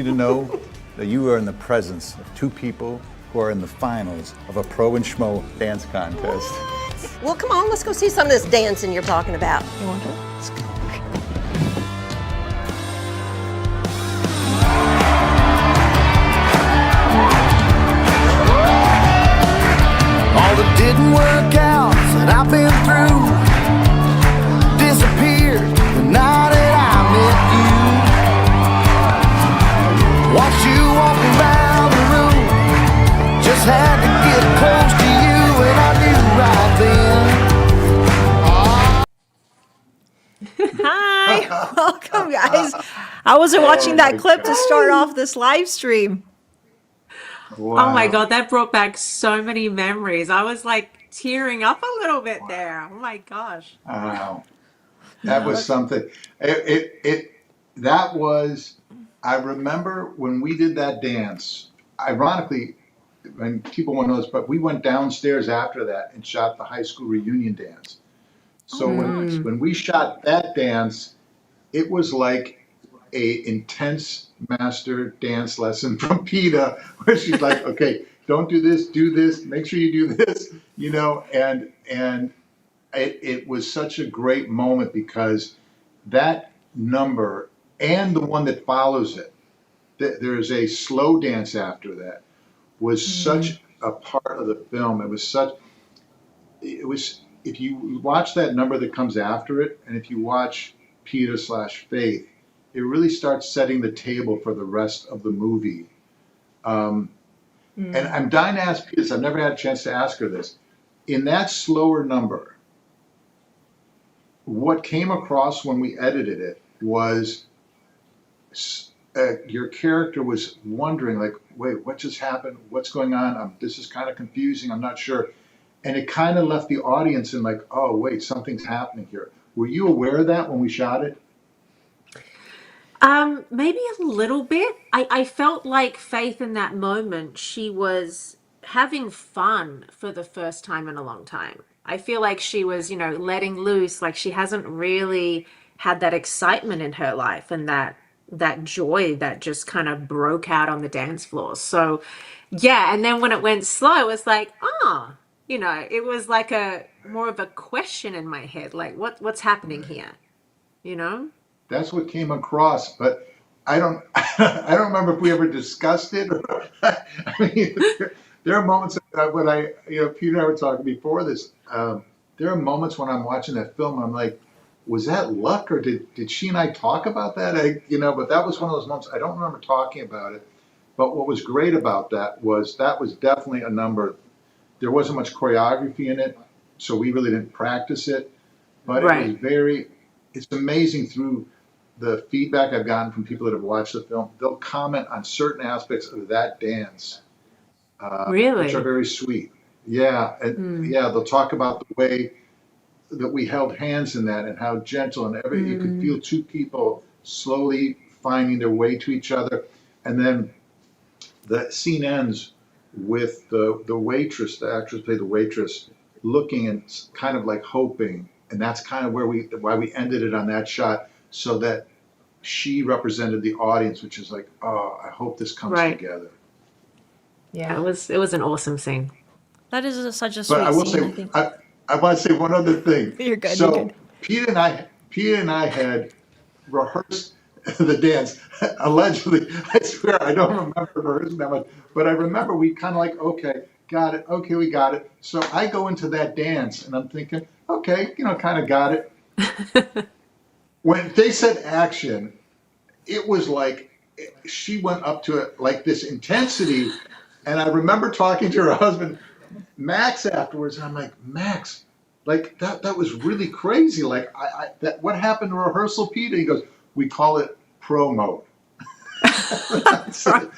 You to know that you are in the presence of two people who are in the finals of a Pro and Schmo dance contest. Well, come on, let's go see some of this dancing you're talking about. You want to? Let's go. All that didn't work out that I've been through disappeared the night that I met you. Watched you walking around the room, just had to get close to you, and I knew right then. Hi, welcome guys. I wasn't watching that clip to start off this live stream. Wow. Oh my God, that brought back so many memories. I was like tearing up a little bit there. Oh my gosh. Wow. That was something. That was, I remember when we did that dance, ironically, and people won't know this, but we went downstairs after that and shot the high school reunion dance. So when we shot that dance, it was like a intense master dance lesson from Peta, where she's like, okay, don't do this, make sure you do this, and it was such a great moment because that number and the one that follows it, there's a slow dance after that, was such a part of the film. It was, if you watch that number that comes after it, and if you watch Peta/Faith, it really starts setting the table for the rest of the movie. And I'm dying to ask Peta, I've never had a chance to ask her this. In that slower number, what came across when we edited it was your character was wondering, like, wait, what just happened? What's going on? This is kind of confusing. I'm not sure. And it kind of left the audience in like, oh, wait, something's happening here. Were you aware of that when we shot it? Maybe a little bit. I felt like Faith in that moment, she was having fun for the first time in a long time. I feel like she was, letting loose, like she hasn't really had that excitement in her life and that joy that just kind of broke out on the dance floor. So yeah, and then when it went slow, it was like, it was like a more of a question in my head, like what's happening here, you know? That's what came across, but I don't I don't remember if we ever discussed it. I mean, there are moments when Peta and I were talking before this. There are moments when I'm watching that film and I'm like, was that luck or did she and I talk about that? But that was one of those moments I don't remember talking about it. But what was great about that was definitely a number. There wasn't much choreography in it, so we really didn't practice it. But Right. it was it's amazing through the feedback I've gotten from people that have watched the film. They'll comment on certain aspects of that dance, which are Really? very sweet. Yeah, and they'll talk about the way that we held hands in that and how gentle and you could feel two people slowly finding their way to each other. And then the scene ends with the waitress, the actress played the waitress, looking and kind of like hoping. And that's kind of why we ended it on that shot, so that she represented the audience, which is like, oh, I hope this comes Right. together. Yeah, it was an awesome scene. That is such a But sweet I will scene, I say, think. I want to say one other thing. You're good, So you're good. Peta and I had rehearsed the dance. Allegedly, I swear I don't remember rehearsing that much, but I remember we kind of like, okay, got it. Okay, we got it. So I go into that dance and I'm thinking, okay, kind of got it. When they said action, it was like she went up to it like this intensity. And I remember talking to her husband, Max, afterwards. And I'm like, Max, like that was really crazy. Like what happened to rehearsal, Peta? He goes, we call it pro mode. I said,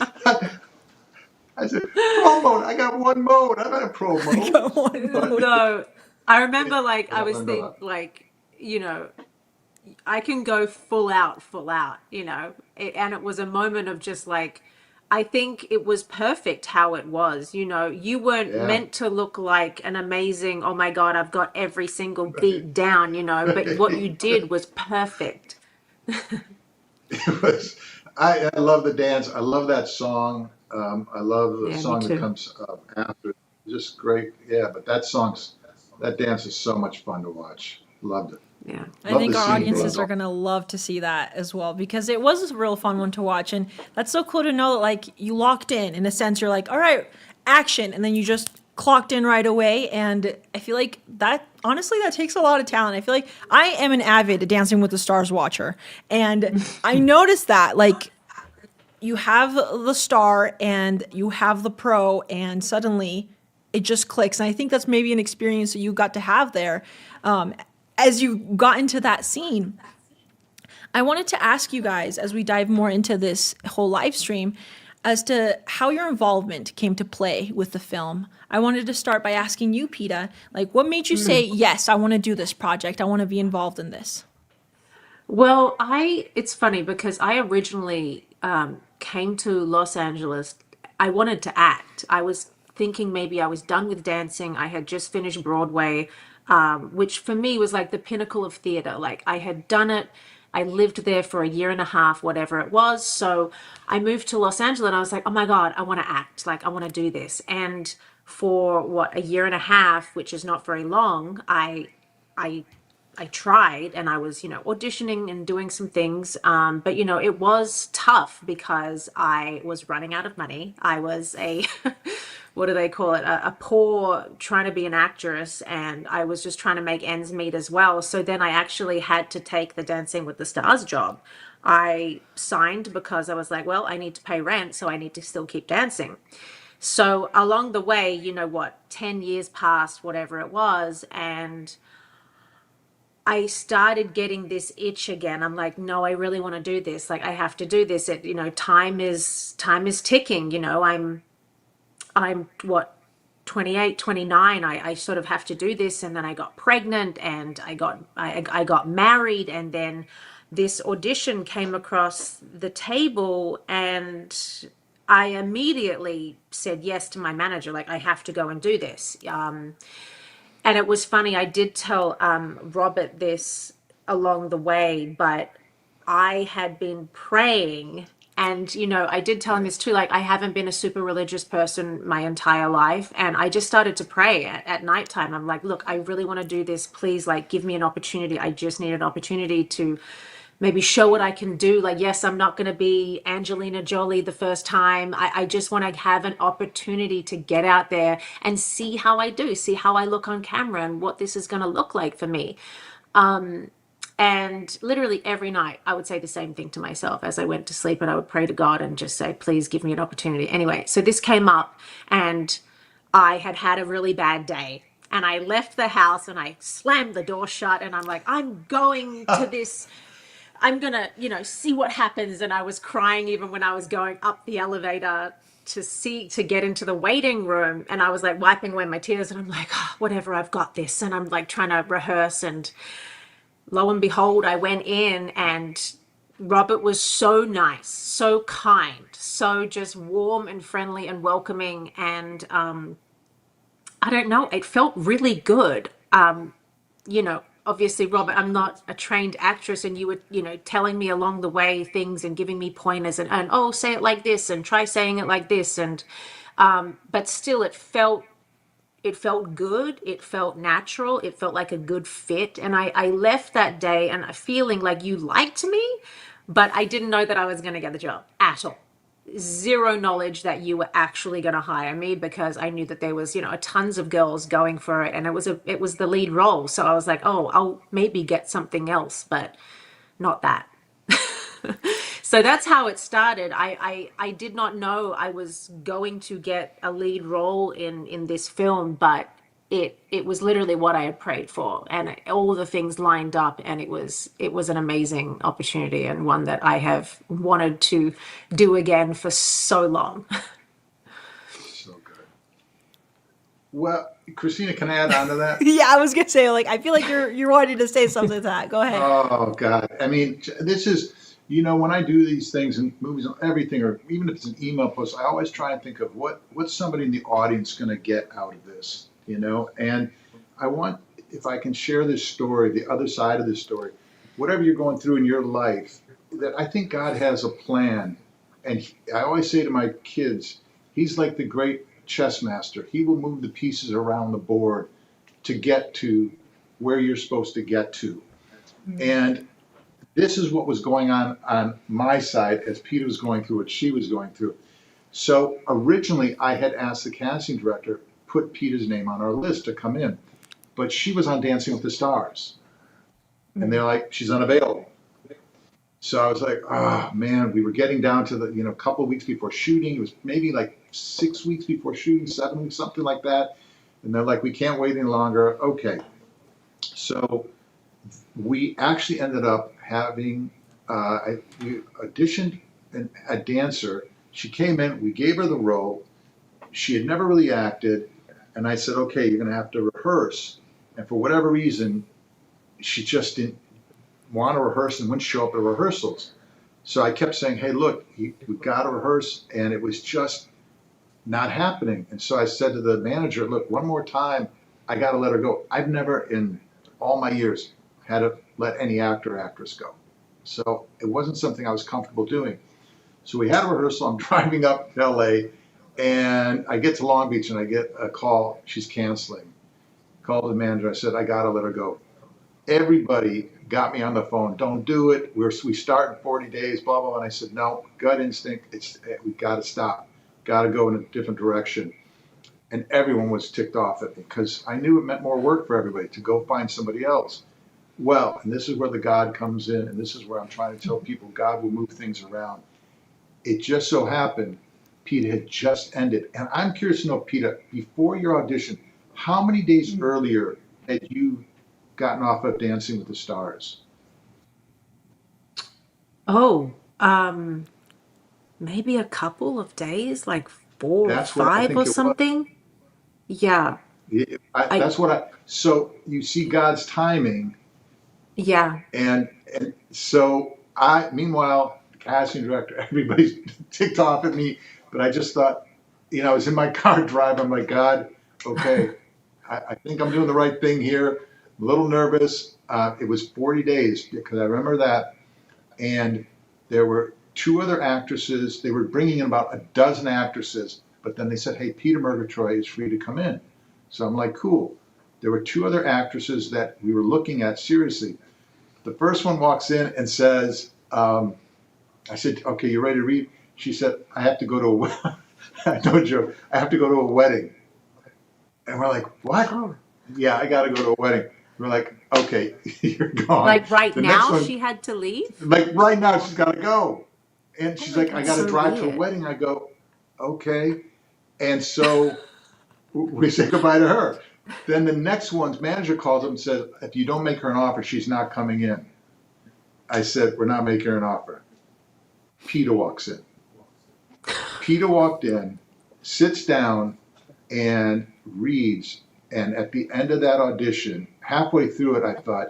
pro mode. I got one mode. I'm not a pro mode. But No, I remember like I I don't was remember think that. like, I can go full out, and it was a moment of just like, I think it was perfect how it was. You weren't Yeah. meant to look like an amazing, oh my God, I've got every single beat down, but what you did was perfect. It was. I love the dance. I love that song. I love the Yeah, me song that too. comes after. Just great. Yeah, but that dance is so much fun to watch. Loved it. Yeah. I Love the think our singing audiences games. are gonna love to see that as well because it was a real fun one to watch, and that's so cool to know that like you locked in a sense. You're like, all right, action, and then you just clocked in right away. And I feel like that honestly that takes a lot of talent. I feel like I am an avid Dancing with the Stars watcher, and I noticed that like you have the star and you have the pro, and suddenly it just clicks. And I think that's maybe an experience that you got to have there. As you got into that scene, I wanted to ask you guys as we dive more into this whole live stream as to how your involvement came to play with the film. I wanted to start by asking you, Peta, like what made you say, yes, I want to do this project. I want to be involved in this. Well, it's funny because I originally came to Los Angeles. I wanted to act. I was thinking maybe I was done with dancing. I had just finished Broadway, which for me was like the pinnacle of theater. Like I had done it. I lived there for a year and a half, whatever it was. So I moved to Los Angeles and I was like, oh my God, I want to act. Like I want to do this. And for what, a year and a half, which is not very long, I I tried and I was, auditioning and doing some things. But, it was tough because I was running out of money. I was what do they call it? A poor trying to be an actress. And I was just trying to make ends meet as well. So then I actually had to take the Dancing with the Stars job. I signed because I was like, well, I need to pay rent, so I need to still keep dancing. So along the way, 10 years passed, whatever it was. And I started getting this itch again. I'm like, no, I really want to do this. Like, I have to do this. Time is ticking. I'm what, 28, 29. I sort of have to do this. And then I got pregnant and I got married, and then this audition came across the table, and I immediately said yes to my manager. Like, I have to go and do this. And it was funny, I did tell Robert this along the way, but I had been praying. And, I did tell him this too. Like, I haven't been a super religious person my entire life. And I just started to pray at nighttime. I'm like, look, I really want to do this. Please, like, give me an opportunity. I just need an opportunity to maybe show what I can do. Like, yes, I'm not going to be Angelina Jolie the first time. I just want to have an opportunity to get out there and see how I do, see how I look on camera and what this is going to look like for me. And literally every night I would say the same thing to myself as I went to sleep, and I would pray to God and just say, please give me an opportunity. Anyway, so this came up and I had had a really bad day. And I left the house and I slammed the door shut, and I'm like, I'm going to this, I'm gonna, see what happens. And I was crying even when I was going up the elevator to get into the waiting room. And I was like wiping away my tears, and I'm like, oh, whatever, I've got this. And I'm like trying to rehearse, and lo and behold, I went in, and Robert was so nice, so kind, so just warm and friendly and welcoming. And I don't know, it felt really good. Obviously, Robert, I'm not a trained actress, and you were, telling me along the way things and giving me pointers and oh, say it like this and try saying it like this. And but still it felt good. It felt natural. It felt like a good fit. And I left that day and feeling like you liked me, but I didn't know that I was going to get the job at all. Zero knowledge that you were actually going to hire me, because I knew that there was, tons of girls going for it, and it was the lead role. So I was like, oh, I'll maybe get something else, but not that. So that's how it started. I did not know I was going to get a lead role in this film, but it was literally what I had prayed for, and all the things lined up, and it was an amazing opportunity, and one that I have wanted to do again for so long. So good. Well, Christina, can I add on to that? Yeah, I was gonna say, like, I feel like you're wanting to say something to that. Go ahead. Oh God. I mean, this is, when I do these things in movies and everything, or even if it's an email post, I always try and think of what's somebody in the audience going to get out of this, and I want, if I can share this story, the other side of this story, whatever you're going through in your life, that I think God has a plan. And I always say to my kids, he's like the great chess master. He will move the pieces around the board to get to where you're supposed to get to. And this is what was going on my side as Peter was going through what she was going through. So originally I had asked the casting director, put Peter's name on our list to come in, but she was on Dancing with the Stars. And they're like, she's unavailable. So I was like, oh man, we were getting down to the, couple of weeks before shooting. It was maybe like 6 weeks before shooting, 7 weeks, something like that. And they're like, we can't wait any longer. Okay. So we actually ended up having, we auditioned a dancer. She came in, we gave her the role. She had never really acted. And I said, okay, you're going to have to rehearse. And for whatever reason, she just didn't want to rehearse and wouldn't show up at rehearsals. So I kept saying, hey, look, we got to rehearse. And it was just not happening. And so I said to the manager, look, one more time, I got to let her go. I've never in all my years had to let any actor or actress go. So it wasn't something I was comfortable doing. So we had a rehearsal. I'm driving up to LA and I get to Long Beach and I get a call. She's canceling. Called the manager. I said, I got to let her go. Everybody got me on the phone. Don't do it. We start in 40 days, blah, blah, blah. And I said, no, gut instinct. We got to stop. Got to go in a different direction. And everyone was ticked off at me because I knew it meant more work for everybody to go find somebody else. Well, and this is where the God comes in. And this is where I'm trying to tell people God will move things around. It just so happened Peter had just ended. And I'm curious to know, Peter, before your audition, how many days earlier had you gotten off of Dancing with the Stars? Oh, maybe a couple of days, like 4 or That's what I 5 think or it was. something. Yeah, So you see God's timing. yeah. And so meanwhile, the casting director, everybody's ticked off at me, but I just thought, I was in my car driving. I'm like, God, okay, I think I'm doing the right thing here. I'm a little nervous. It was 40 days because I remember that. And there were 2 other actresses. They were bringing in about a dozen actresses, but then they said, hey, Peta Murgatroyd is free to come in. So I'm like, cool. There were 2 other actresses that we were looking at seriously. The first one walks in and says, I said, okay, you ready to read? She said, I have to go to I told you, I have to go to a wedding. And we're like, what? Oh, Yeah, I got to go to a wedding. We're like, okay, you're gone. like right The next now one, she had to leave? like right now, she's got to go. And she's like, I got to So drive to a weird. wedding. I go, okay. And so we say goodbye to her. Then the next one's manager calls up and says, if you don't make her an offer, she's not coming in. I said, we're not making her an offer. Peter walks in. Peter walked in, sits down, and reads. And at the end of that audition, halfway through it, I thought,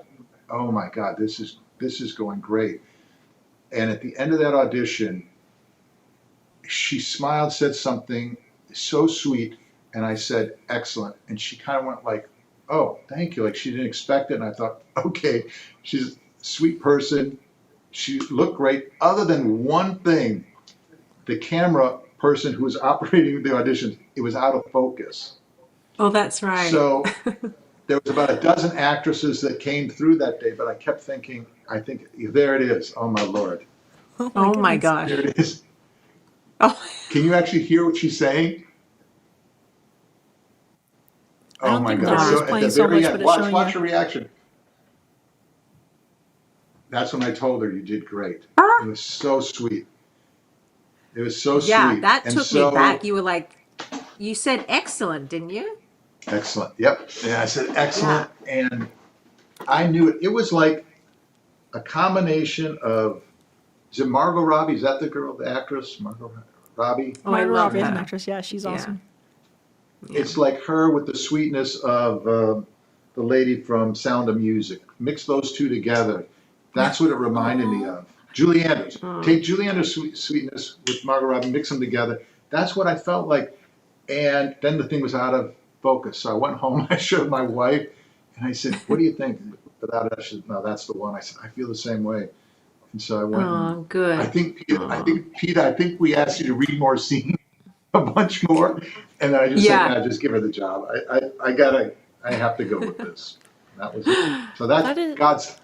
oh my God, this is going great. And at the end of that audition, she smiled, said something so sweet, and I said, excellent. And she kind of went like, oh, thank you. Like she didn't expect it. And I thought, okay, she's a sweet person. She looked great. Other than one thing, the camera person who was operating the auditions, it was out of focus. Oh, that's right. So there was about a dozen actresses that came through that day, but I kept thinking, there it is. Oh my Lord. Oh my gosh. There it is. Oh, Can you actually hear what she's saying? I don't Oh my think God. Laura's So at playing the so very much, end, but it's showing watch you. her reaction. That's when I told her you did great. It was so sweet. It was so yeah, sweet. that And took so, me back. You were like, you said excellent, didn't you? excellent. Yep. And I said excellent. And I knew it. It was like a combination of, is it Margot Robbie? Is that the girl, the actress? Margot Robbie? Oh, I Margot love Robbie is an her. actress. Yeah, she's Yeah. awesome. It's like her with the sweetness of the lady from Sound of Music. Mix those 2 together. That's what it reminded me of. Julie Andrews. Take Julie Andrews' sweetness with Margot Robbie, mix them together. That's what I felt like. And then the thing was out of focus. So I went home, I showed my wife, and I said, what do you think? Without it, she said, no, that's the one. I said, I feel the same way. And so I went. Oh, good. I think we asked you to read more scenes, a bunch more, and I just said, Yeah. "Yeah, just give her the job. I have to go with this." That was it. So That is that's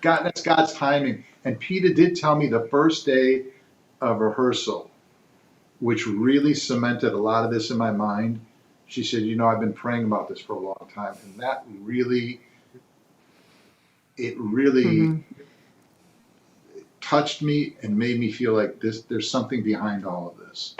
God's timing. And Peta did tell me the first day of rehearsal, which really cemented a lot of this in my mind. She said, I've been praying about this for a long time, and that really, it really touched me and made me feel like there's something behind all of this.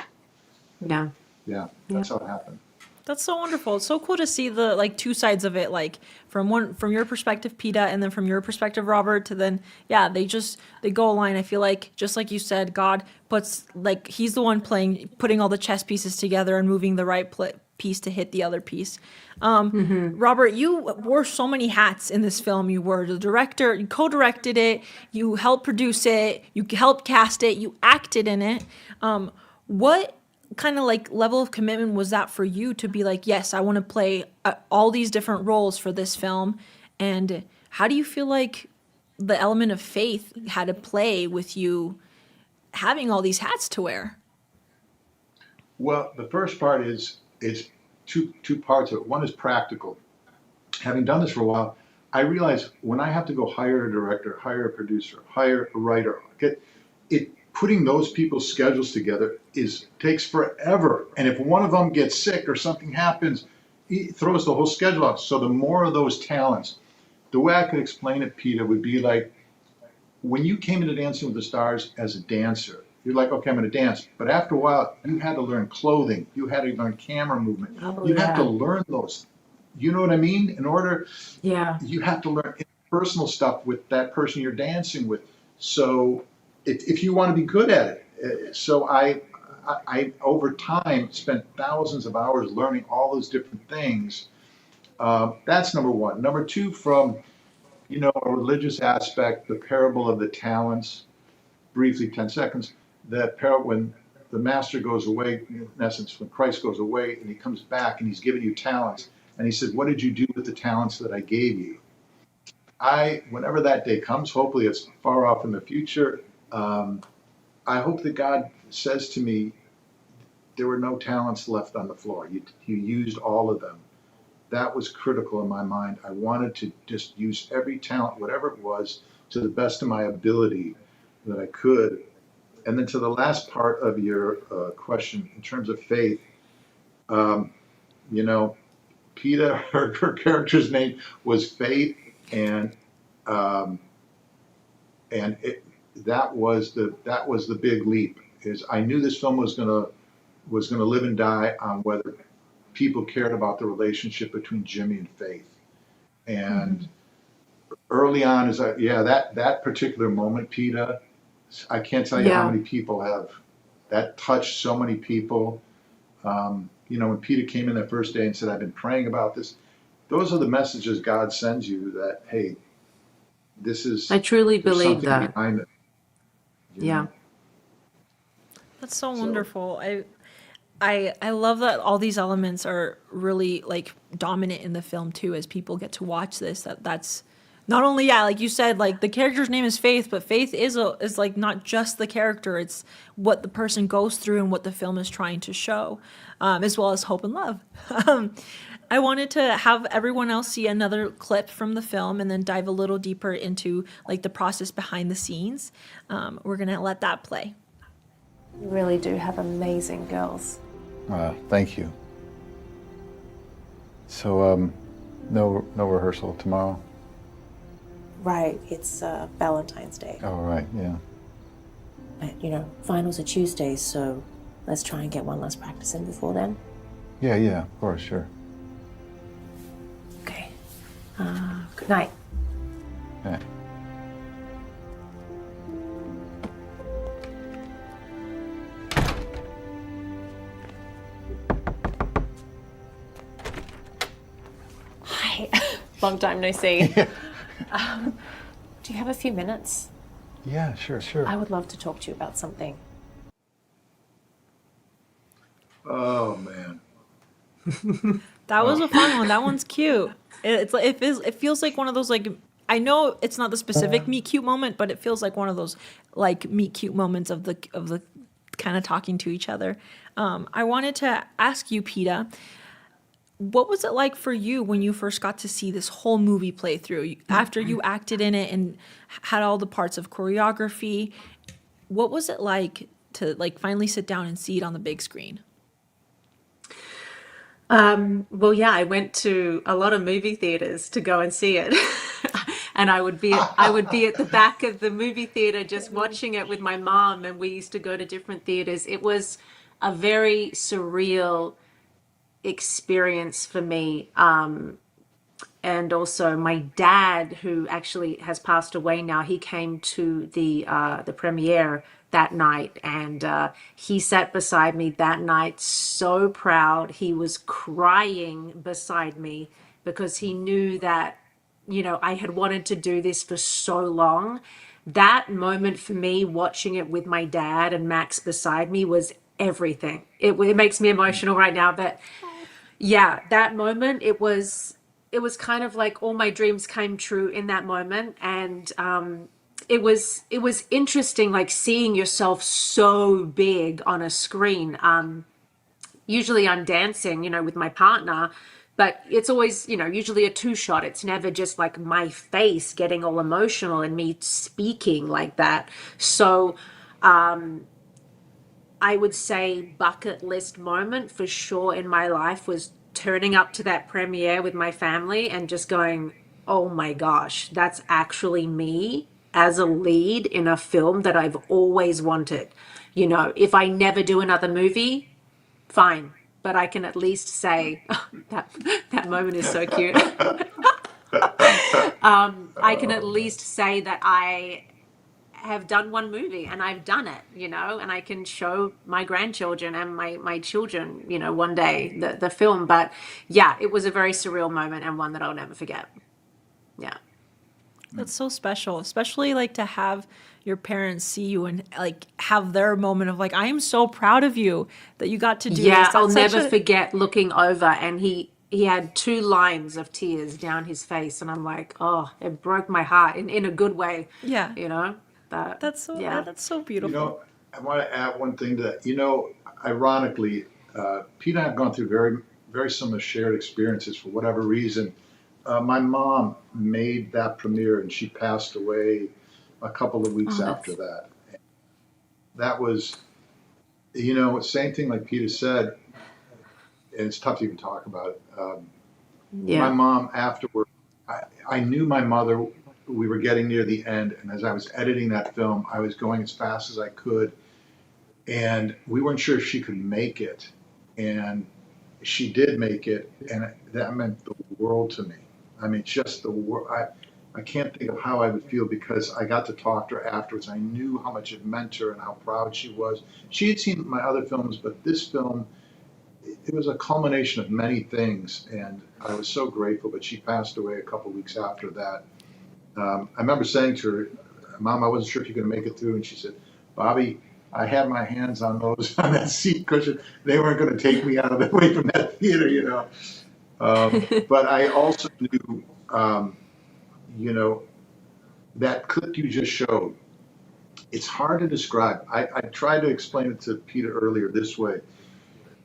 Yeah. Yeah, that's how it happened. That's so wonderful. It's so cool to see the like two sides of it, like from your perspective, Peta, and then from your perspective, Robert, to then they go align. I feel like just like you said, God puts like he's the one putting all the chess pieces together and moving the right piece to hit the other piece. Robert, you wore so many hats in this film. You were the director, you co-directed it, you helped produce it, you helped cast it, you acted in it. What kind of like level of commitment was that for you to be like, yes, I want to play all these different roles for this film? And how do you feel like the element of faith had to play with you having all these hats to wear? Well, the first part is it's two parts of it. One is practical. Having done this for a while, I realize when I have to go hire a director, hire a producer, hire a writer, putting those people's schedules together takes forever. And if one of them gets sick or something happens, it throws the whole schedule off. So the more of those talents, the way I could explain it, Peta, would be like when you came into Dancing with the Stars as a dancer, you're like, okay, I'm going to dance. But after a while, you had to learn clothing. You had to learn camera movement. You have to learn those. You know what I mean? You have to learn personal stuff with that person you're dancing with. So if you want to be good at it. So I over time spent thousands of hours learning all those different things. That's number one. Number two, from a religious aspect, the parable of the talents, briefly 10 seconds, when the master goes away, in essence, when Christ goes away and he comes back and he's given you talents, and he said, what did you do with the talents that I gave you? Whenever that day comes, hopefully it's far off in the future, I hope that God says to me, there were no talents left on the floor. You used all of them. That was critical in my mind. I wanted to just use every talent, whatever it was, to the best of my ability that I could. And then to the last part of your question, in terms of faith, Peta, her character's name was Faith, and that was the big leap. Is I knew this film was gonna live and die on whether people cared about the relationship between Jimmy and Faith. And early on, that particular moment, Peta, I can't tell you how many people that touched so many people. When Peta came in that first day and said, I've been praying about this, those are the messages God sends you that, hey, I truly believe something that. behind it. Yeah. That's so wonderful. I love that all these elements are really like dominant in the film too, as people get to watch this. That's not only like you said, like the character's name is Faith, but Faith is like not just the character; it's what the person goes through and what the film is trying to show, as well as hope and love. I wanted to have everyone else see another clip from the film and then dive a little deeper into like the process behind the scenes. We're gonna let that play. You really do have amazing girls. Thank you. So, no rehearsal tomorrow? Right, it's Valentine's Day. Oh, right, yeah. But, finals are Tuesdays, so let's try and get one last practice in before then. Yeah, of course, sure. Okay. Good night. Okay. Hi. Long time no see. Do you have a few minutes? Yeah, sure. I would love to talk to you about something. Oh, man. That was a fun one. That one's cute. It feels like one of those like I know it's not the specific meet cute moment, but it feels like one of those like meet cute moments of the kind of talking to each other. I wanted to ask you, Peta, what was it like for you when you first got to see this whole movie play through? After you acted in it and had all the parts of choreography, what was it like to like finally sit down and see it on the big screen? Well, yeah, I went to a lot of movie theaters to go and see it. And I would be at the back of the movie theater just watching it with my mom, and we used to go to different theaters. It was a very surreal experience for me. And also my dad, who actually has passed away now, he came to the premiere that night, and he sat beside me that night, so proud. He was crying beside me because he knew that, you know, I had wanted to do this for so long. That moment for me, watching it with my dad and Max beside me, was everything. It makes me emotional right now, but yeah, that moment, it was kind of like all my dreams came true in that moment. And it was interesting, like seeing yourself so big on a screen. Usually I'm dancing, you know, with my partner, but it's always, you know, usually a two shot. It's never just like my face getting all emotional and me speaking like that. So I would say bucket list moment for sure in my life was turning up to that premiere with my family and just going, oh my gosh, that's actually me as a lead in a film that I've always wanted. You know, if I never do another movie, fine, but I can at least say that moment is so cute. I can at least say that I have done one movie and I've done it, you know, and I can show my grandchildren and my children, you know, one day the film. But yeah, it was a very surreal moment and one that I'll never forget. Yeah. That's so special, especially like to have your parents see you and like have their moment of like, I am so proud of you that you got to do Yeah, this. I'll That's never forget looking over, and he had two lines of tears down his face, and I'm like, oh, it broke my heart in a good way, Yeah, you know. But yeah. that's so You beautiful. know, I want to add one thing to that. You know, ironically, Pete and I have gone through very, very similar shared experiences for whatever reason. My mom made that premiere and she passed away a couple of weeks Oh, after that's that. That was, you know, same thing like Peter said, and it's tough to even talk about it. My yeah. mom afterward, I knew my mother, we were getting near the end, and as I was editing that film, I was going as fast as I could, and we weren't sure if she could make it. And she did make it, and that meant the world to me. I mean, just the world. I can't think of how I would feel because I got to talk to her afterwards. I knew how much it meant to her and how proud she was. She had seen my other films, but this film, it was a culmination of many things, and I was so grateful. But she passed away a couple of weeks after that. I remember saying to her, "Mom, I wasn't sure if you're going to make it through," and she said, "Bobby, I had my hands on those on that seat cushion. They weren't going to take me out of the way from that theater, you know." But I also knew, you know, that clip you just showed. It's hard to describe. I tried to explain it to Peter earlier this way.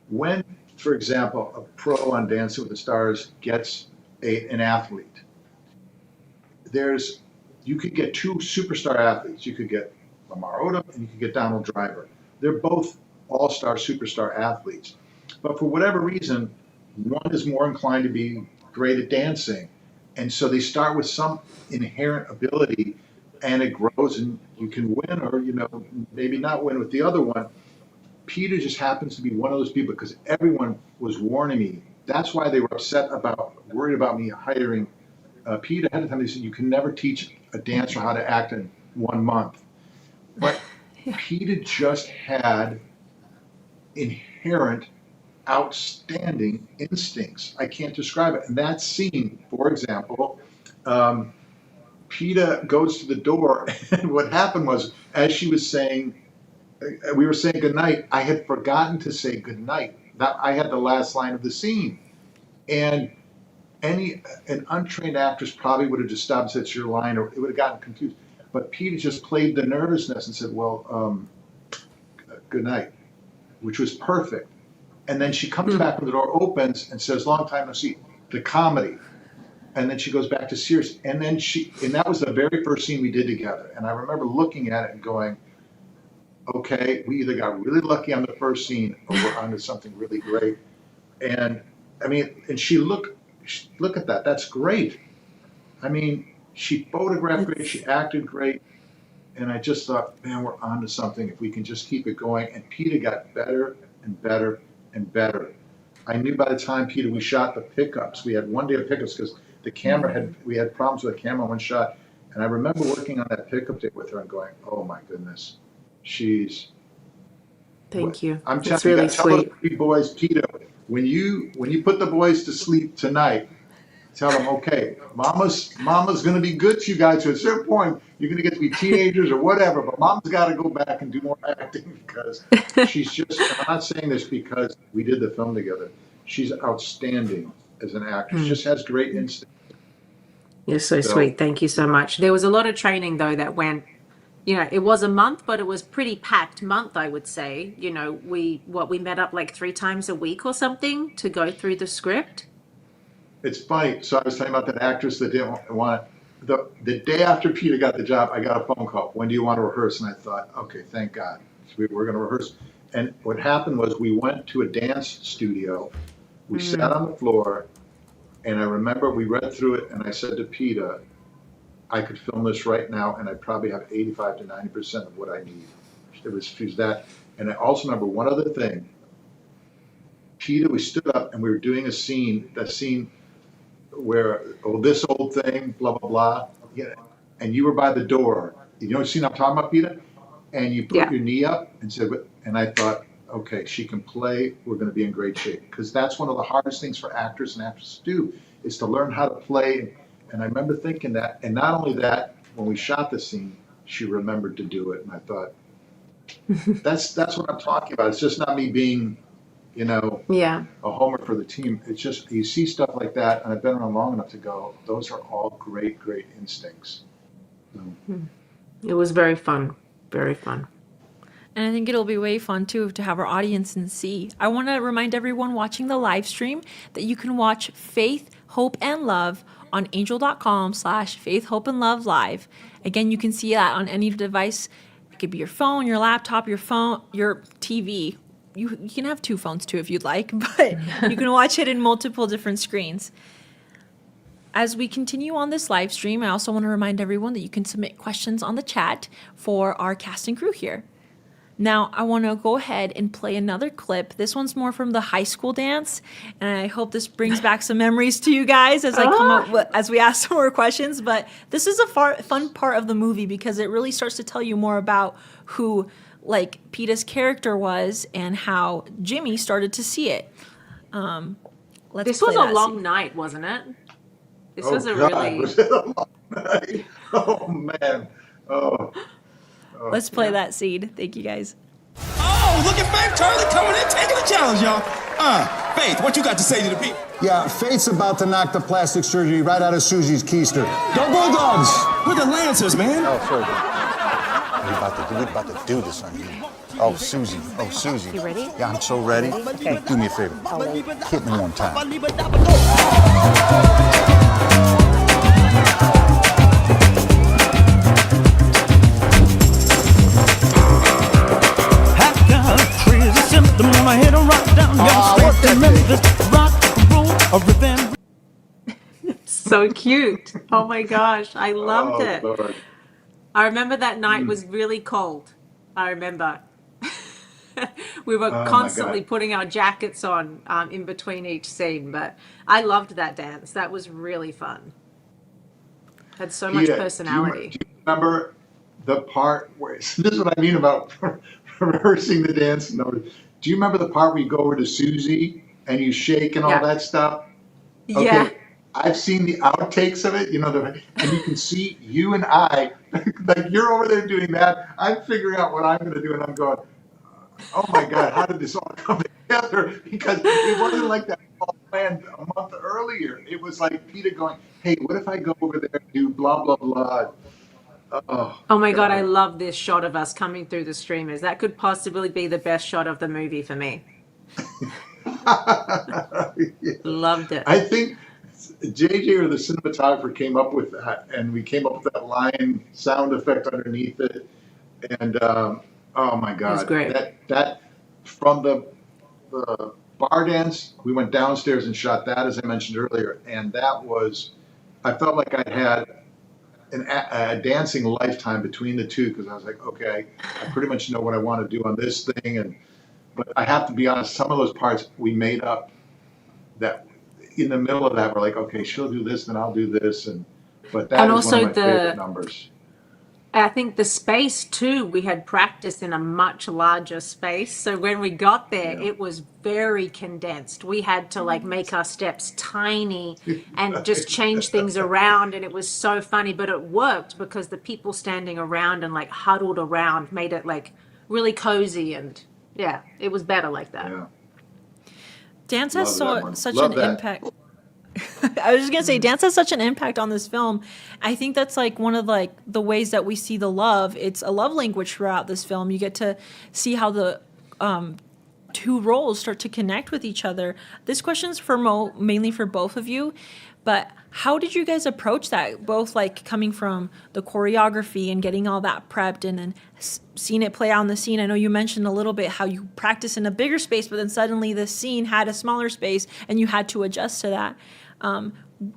When, for example, a pro on Dancing with the Stars gets an athlete, there's you could get two superstar athletes. You could get Lamar Odom and you could get Donald Driver. They're both all-star superstar athletes. But for whatever reason, one is more inclined to be great at dancing. And so they start with some inherent ability and it grows and you can win or, you know, maybe not win with the other one. Peter just happens to be one of those people because everyone was warning me. That's why they were worried about me hiring Pete ahead of time. They said, you can never teach a dancer how to act in 1 month. But Peter just had inherent, outstanding instincts. I can't describe it. And that scene, for example, Peta goes to the door, and what happened was, as she was saying, we were saying goodnight, I had forgotten to say goodnight. That I had the last line of the scene. And an untrained actress probably would have just stopped and said, "It's your line," or it would have gotten confused. But Peter just played the nervousness and said, "Well, good night," which was perfect. And then she comes back when the door opens and says, "Long time no see." The comedy. And then she goes back to serious. And that was the very first scene we did together. And I remember looking at it and going, okay, we either got really lucky on the first scene or we're onto something really great. And I mean, and look at that. That's great. I mean, she photographed great. She acted great. And I just thought, man, we're onto something if we can just keep it going. And Peter got better and better and better. I knew by the time, Peter, we shot the pickups. We had one day of pickups because we had problems with the camera one shot. And I remember working on that pickup day with her and going, oh my goodness, Thank you. I'm That's telling really you, tell those sweet. 3 boys, Peter, when you put the boys to sleep tonight, tell them, okay, mama's going to be good to you guys. At a certain point, you're going to get to be teenagers or whatever, but mama's got to go back and do more acting because she's just, I'm not saying this because we did the film together. She's outstanding as an actress. She just has great instinct. You're so sweet. Thank you so much. There was a lot of training though that went, it was a month, but it was pretty packed month, I would say. We met up like 3 times a week or something to go through the script. It's funny. So I was talking about that actress that didn't want to. The day after Peter got the job, I got a phone call. When do you want to rehearse? And I thought, okay, thank God. So we're going to rehearse. And what happened was we went to a dance studio. We sat on the floor. And I remember we read through it. And I said to Peter, I could film this right now. And I probably have 85 to 90% of what I need. It was that. And I also remember one other thing. Peter, we stood up and we were doing that scene where, this old thing, blah, blah, blah. Yeah. And you were by the door. You know what scene I'm talking about, Peter? And you put your knee up and said, and I thought, okay, she can play. We're going to be in great shape. Because that's one of the hardest things for actors and actresses to do is to learn how to play. And I remember thinking that. And not only that, when we shot the scene, she remembered to do it. And I thought, that's what I'm talking about. It's just not me being, a homer for the team. It's just, you see stuff like that, and I've been around long enough to go, those are all great, great instincts. So. It was very fun. Very fun. And I think it'll be way fun too to have our audience and see. I want to remind everyone watching the live stream that you can watch Faith, Hope, and Love on angel.com/Faith, Hope, and Love live. Again, you can see that on any device. It could be your phone, your laptop, your phone, your TV. You can have 2 phones too if you'd like, but you can watch it in multiple different screens. As we continue on this live stream, I also want to remind everyone that you can submit questions on the chat for our cast and crew here. Now, I want to go ahead and play another clip. This one's more from the high school dance, and I hope this brings back some memories to you guys as I come up as we ask some more questions. But this is a fun part of the movie because it really starts to tell you more about who Peeta's character was and how Jimmy started to see it. This was a long night, wasn't it? This was a really. Was it a long night? Oh man! Let's play that scene. Thank you, guys. Oh, look at Faith Turley coming in, taking the challenge, y'all. Faith, what you got to say to the people? Yeah, Faith's about to knock the plastic surgery right out of Susie's keister. Go Bulldogs! We're the Lancers, man. Oh, sorry. We're about to do this on you. Oh, Susie. Oh, Susie. You ready? Yeah, I'm so ready. Okay. Do me a favor. Hit me one time. I got a crazy symptom in my head, right down your street to Memphis. Rock, roll, a revenge. So cute. Oh my gosh. I loved it. Lord. I remember that night was really cold. I remember. We were constantly putting our jackets on in between each scene, but I loved that dance. That was really fun. Had so much personality. Do you remember the part where, this is what I mean about rehearsing the dance? No, do you remember the part where you go over to Susie and you shake and all that stuff? Okay. Yeah. I've seen the outtakes of it, and you can see you and I, like you're over there doing that. I'm figuring out what I'm going to do, and I'm going, oh my God, how did this all come together? Because it wasn't like that all planned a month earlier. It was like Peter going, "Hey, what if I go over there and do blah blah blah?" Oh Oh my God, I God. love this shot of us coming through the streamers. That could possibly be the best shot of the movie for me. Yeah. Loved it. I think JJ or the cinematographer came up with that, and we came up with that line sound effect underneath it. And oh my It was God, great. that from the bar dance, we went downstairs and shot that, as I mentioned earlier, and that was, I felt like I had a dancing lifetime between the two, because I was like, okay, I pretty much know what I want to do on this thing, and but I have to be honest, some of those parts we made up. That in the middle of that, we're like, okay, she'll do this, then I'll do this, and but that And is one of also my favorite numbers. I think the space too, we had practiced in a much larger space. So when we got there, Yeah. it was very condensed. We had to like make our steps tiny and just change things around. And it was so funny, but it worked because the people standing around and like huddled around made it like really cozy. And yeah, it was better like that. Yeah, Dance has love that one. such Love an that. impact. I was just gonna say, dance has such an impact on this film. I think that's like one of like the ways that we see the love. It's a love language throughout this film. You get to see how the two roles start to connect with each other. This question's for mainly for both of you, but how did you guys approach that? Both like coming from the choreography and getting all that prepped and then seeing it play out in the scene. I know you mentioned a little bit how you practice in a bigger space, but then suddenly the scene had a smaller space and you had to adjust to that.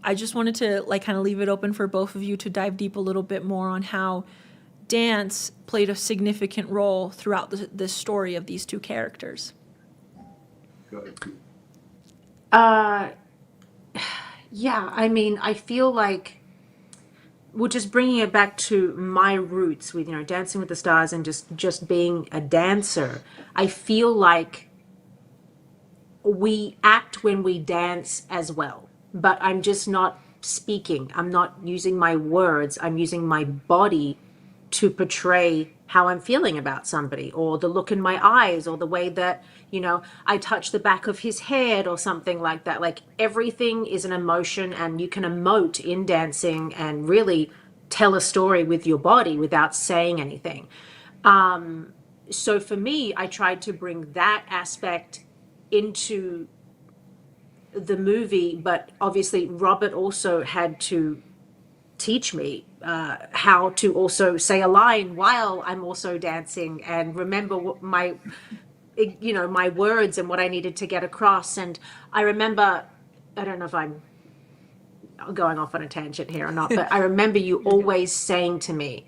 I just wanted to like kind of leave it open for both of you to dive deep a little bit more on how dance played a significant role throughout the story of these two characters. Go ahead. Yeah, I mean, I feel like we're just bringing it back to my roots with, Dancing with the Stars and just being a dancer. I feel like we act when we dance as well, but I'm just not speaking. I'm not using my words. I'm using my body to portray how I'm feeling about somebody, or the look in my eyes, or the way that, I touch the back of his head or something like that. Like everything is an emotion, and you can emote in dancing and really tell a story with your body without saying anything. So for me, I tried to bring that aspect into the movie, but obviously Robert also had to teach me how to also say a line while I'm also dancing and remember what my words and what I needed to get across. And I remember, I don't know if I'm going off on a tangent here or not, but I remember you always saying to me,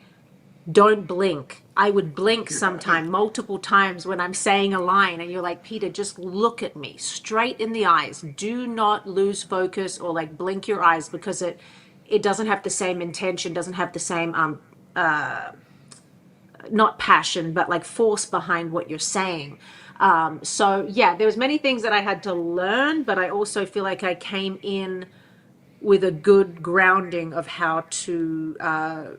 don't blink. I would blink sometime, multiple times when I'm saying a line, and you're like, Peter, just look at me straight in the eyes. Do not lose focus or like blink your eyes, because it doesn't have the same intention, doesn't have the same not passion, but like force behind what you're saying. So yeah, there was many things that I had to learn, but I also feel like I came in with a good grounding of how to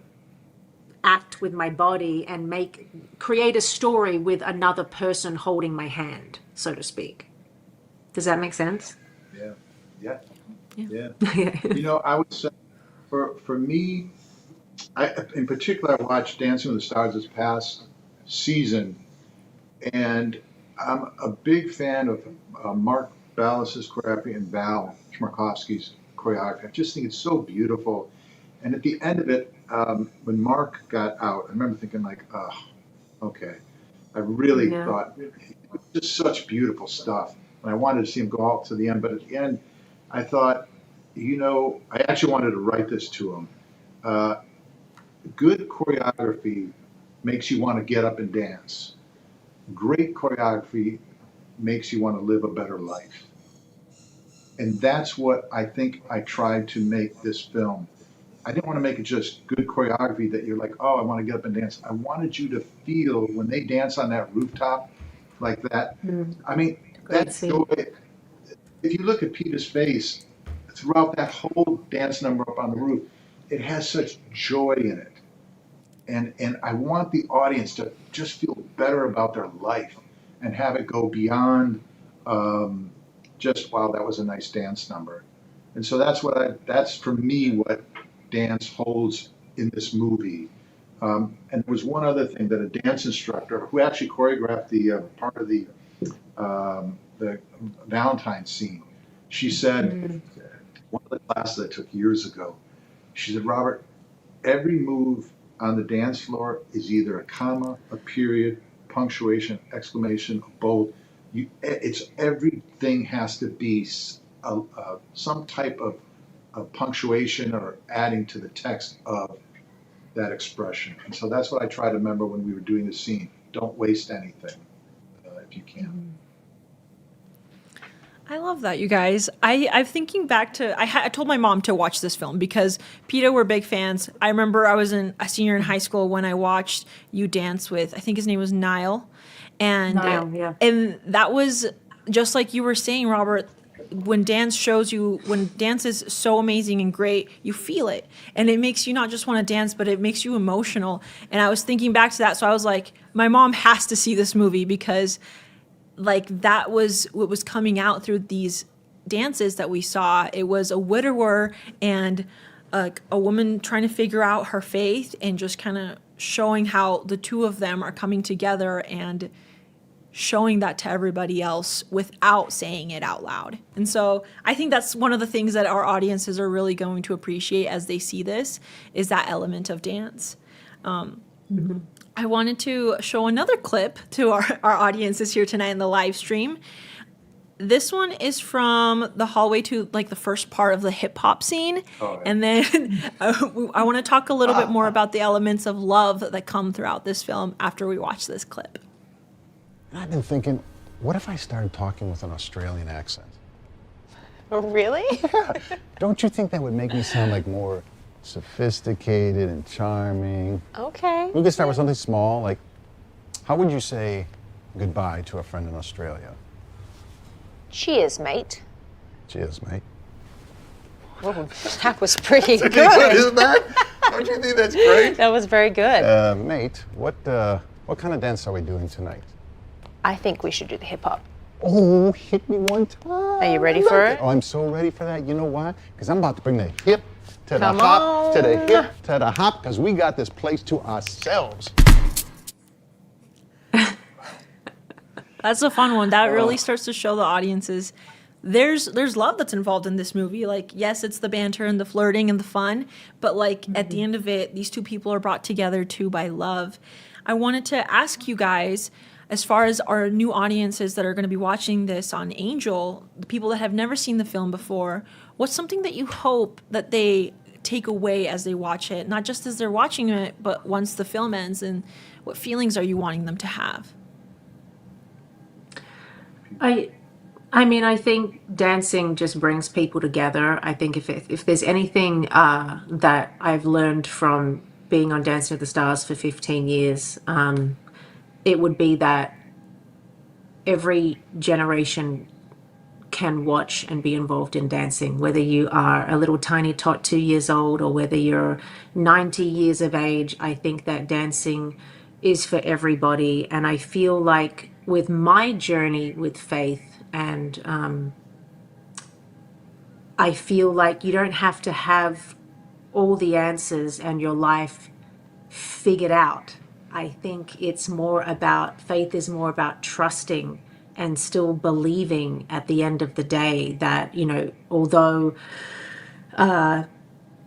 act with my body and create a story with another person holding my hand, so to speak. Does that make sense? Yeah. I would say for me, in particular, I watched Dancing with the Stars this past season, and I'm a big fan of Mark Ballas's choreography and Val Schmarkovsky's choreography. I just think it's so beautiful. And at the end of it, when Mark got out, I remember thinking like, oh, okay. I really thought it was just such beautiful stuff. And I wanted to see him go out to the end. But at the end, I thought, I actually wanted to write this to him. Good choreography makes you want to get up and dance. Great choreography makes you want to live a better life. And that's what I think I tried to make this film. I didn't want to make it just good choreography that you're like, oh, I want to get up and dance. I wanted you to feel when they dance on that rooftop like that. I mean, that's joy. If you look at Peter's face throughout that whole dance number up on the roof, it has such joy in it. And I want the audience to just feel better about their life and have it go beyond just, wow, that was a nice dance number. And so that's for me what dance holds in this movie. And there was one other thing that a dance instructor who actually choreographed the part of the Valentine's scene, she said, one of the classes I took years ago, she said, Robert, every move on the dance floor is either a comma, a period, punctuation, exclamation, a bold. It's everything has to be some type of punctuation or adding to the text of that expression. And so that's what I try to remember when we were doing the scene. Don't waste anything if you can. I love that, you guys. I'm thinking back to, I told my mom to watch this film because Peta were big fans. I remember I was a senior in high school when I watched you dance with, I think his name was Niall. And, Niall, yeah. And that was just like you were saying, Robert, when dance is so amazing and great, you feel it. And it makes you not just want to dance, but it makes you emotional. And I was thinking back to that. So I was like, my mom has to see this movie because like that was what was coming out through these dances that we saw. It was a widower and a woman trying to figure out her faith and just kind of showing how the two of them are coming together and showing that to everybody else without saying it out loud. And so I think that's one of the things that our audiences are really going to appreciate as they see this is that element of dance. I wanted to show another clip to our audiences here tonight in the live stream. This one is from the hallway to like the first part of the hip hop scene. Oh, yeah. And then I want to talk a little bit more about the elements of love that come throughout this film after we watch this clip. And I've been thinking, what if I started talking with an Australian accent? Oh, really? Yeah. Don't you think that would make me sound like more sophisticated and charming? Okay. We could start with something small, like, how would you say goodbye to a friend in Australia? Cheers, mate. Cheers, mate. Oh, that was pretty good. Isn't that? Don't you think that's great? That was very good. Mate, what kind of dance are we doing tonight? I think we should do the hip hop. Oh, hit me one time. Are you ready for it? Oh, I'm so ready for that. You know why? Because I'm about to bring the hip to the Come hop, on. to the hip, to the hop, because we got this place to ourselves. That's a fun one. That really starts to show the audiences there's love that's involved in this movie. Like, yes, it's the banter and the flirting and the fun, but like at the end of it, these two people are brought together too by love. I wanted to ask you guys, as far as our new audiences that are going to be watching this on Angel, the people that have never seen the film before, what's something that you hope that they take away as they watch it, not just as they're watching it, but once the film ends, and what feelings are you wanting them to have? I mean, I think dancing just brings people together. I think if there's anything that I've learned from being on Dancing with the Stars for 15 years, it would be that every generation can watch and be involved in dancing, whether you are a little tiny tot 2 years old or whether you're 90 years of age. I think that dancing is for everybody. And I feel like with my journey with faith, and I feel like you don't have to have all the answers and your life figured out. I think it's more about, faith is more about trusting and still believing at the end of the day that, you know, although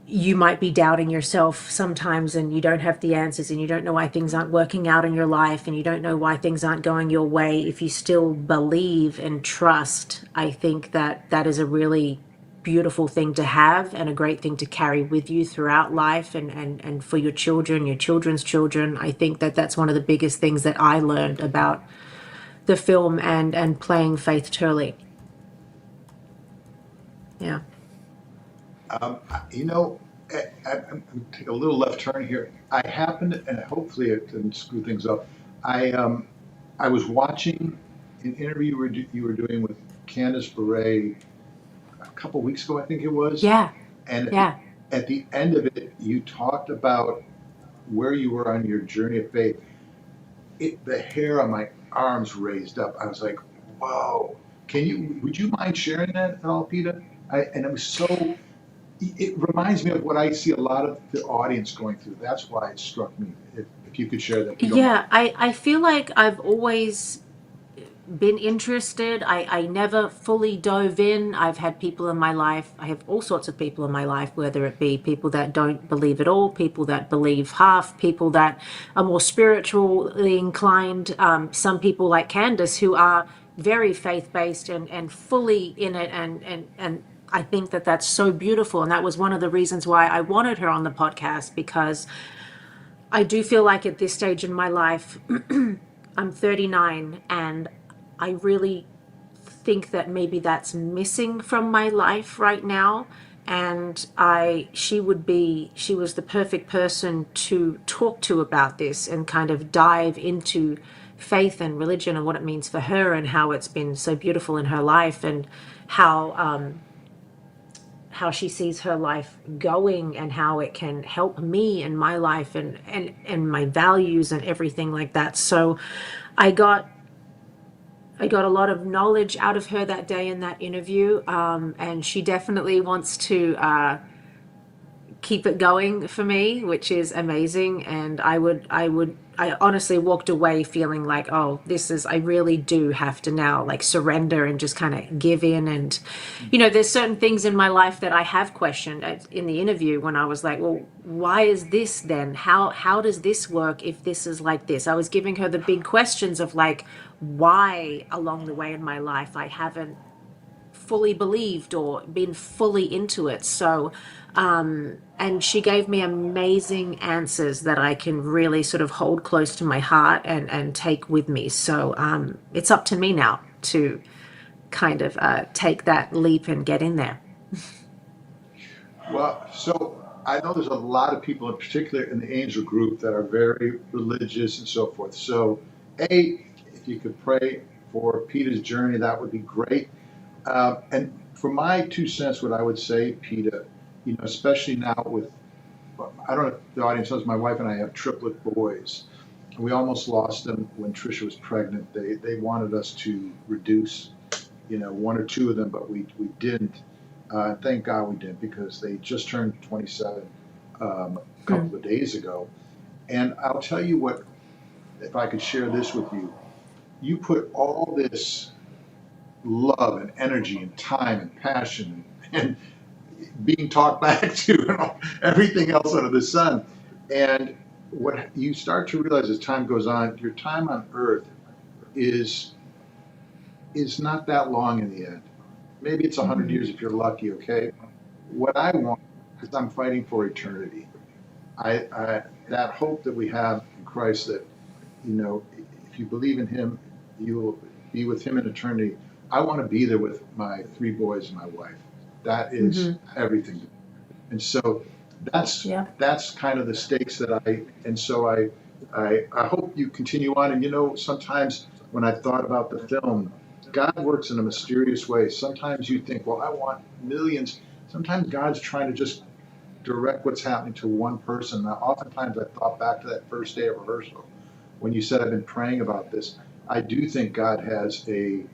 you might be doubting yourself sometimes and you don't have the answers and you don't know why things aren't working out in your life and you don't know why things aren't going your way, if you still believe and trust, I think that that is a really beautiful thing to have and a great thing to carry with you throughout life and for your children, your children's children. I think that that's one of the biggest things that I learned about the film and playing Faith Turley. Yeah. You know, I'm going to take a little left turn here. I happened, and hopefully it didn't screw things up. I was watching an interview you were doing with Candace Bure a couple weeks ago, I think it was. Yeah. And yeah. At the end of it, you talked about where you were on your journey of faith. The hair on my arms raised up. I was like, whoa. would you mind sharing that at all, Peter? And it was so, it reminds me of what I see a lot of the audience going through. That's why it struck me. If you could share that, if you don't mind. Yeah, I feel like I've always been interested. I never fully dove in. I've had people in my life, I have all sorts of people in my life, whether it be people that don't believe at all, people that believe half, people that are more spiritually inclined, some people like Candace who are very faith-based and fully in it, and I think that that's so beautiful. And that was one of the reasons why I wanted her on the podcast, because I do feel like at this stage in my life, I'm 39, and I really think that maybe that's missing from my life right now. And she was the perfect person to talk to about this and kind of dive into faith and religion and what it means for her and how it's been so beautiful in her life, and how she sees her life going and how it can help me in my life and my values and everything like that. So I got a lot of knowledge out of her that day in that interview, and she definitely wants to keep it going for me, which is amazing. And I honestly walked away feeling like, oh, I really do have to now like surrender and just kind of give in. And, there's certain things in my life that I have questioned in the interview when I was like, well, why is this then? How does this work if this is like this? I was giving her the big questions of like, why along the way in my life I haven't fully believed or been fully into it. So, and she gave me amazing answers that I can really sort of hold close to my heart and take with me. So, it's up to me now to kind of take that leap and get in there. Well, so I know there's a lot of people, in particular in the angel group, that are very religious and so forth. So, if you could pray for Peter's journey, that would be great. And for my 2 cents, what I would say, Peter, especially now with, I don't know if the audience knows, my wife and I have triplet boys. We almost lost them when Trisha was pregnant. They wanted us to reduce, 1 or 2 of them, but we didn't. Thank God we didn't, because they just turned 27 a couple of days ago. And I'll tell you what, if I could share this with you, you put all this love and energy and time and passion and being talked back to and everything else under the sun. And what you start to realize as time goes on, your time on earth is not that long in the end. Maybe it's 100 years if you're lucky, okay? What I want is I'm fighting for eternity. That hope that we have in Christ, that, if you believe in him, you will be with him in eternity. I want to be there with my 3 boys and my wife. That is everything. And so that's kind of the stakes that I hope you continue on. And sometimes when I thought about the film, God works in a mysterious way. Sometimes you think, well, I want millions. Sometimes God's trying to just direct what's happening to one person. Now, oftentimes I thought back to that first day of rehearsal when you said, I've been praying about this. I do think God has a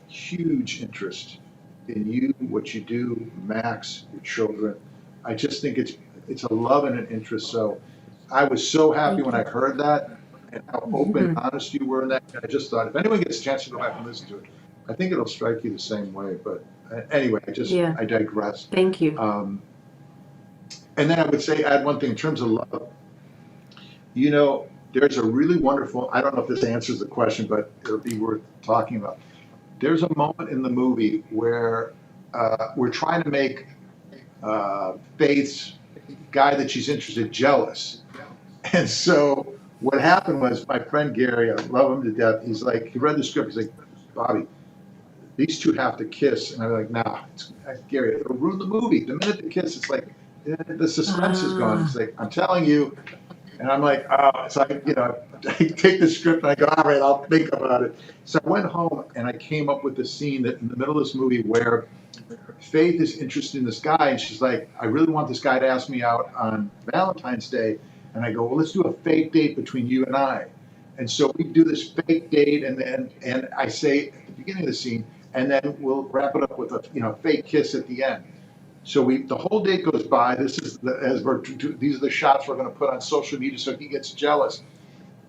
huge interest in you, what you do, Max, your children. I just think it's a love and an interest. So I was so happy when I heard that and how open and honest you were in that. I just thought, if anyone gets a chance to go back and listen to it, I think it'll strike you the same way. But anyway, I digress. Thank you. And then I would say, add one thing in terms of love. There's a really wonderful, I don't know if this answers the question, but it'll be worth talking about. There's a moment in the movie where we're trying to make Faith's guy that she's interested jealous. And so what happened was, my friend Gary, I love him to death, he read the script, he's like, Bobby, these 2 have to kiss. And I'm like, nah, Gary, it'll ruin the movie. The minute they kiss, it's like, the suspense is gone. He's like, I'm telling you. And I'm like, oh, so I take the script and I go, all right, I'll think about it. So I went home and I came up with the scene that in the middle of this movie where Faith is interested in this guy, and she's like, I really want this guy to ask me out on Valentine's Day. And I go, well, let's do a fake date between you and I. And so we do this fake date, and I say at the beginning of the scene, and then we'll wrap it up with a fake kiss at the end. So the whole day goes by. These are the shots we're going to put on social media, so he gets jealous.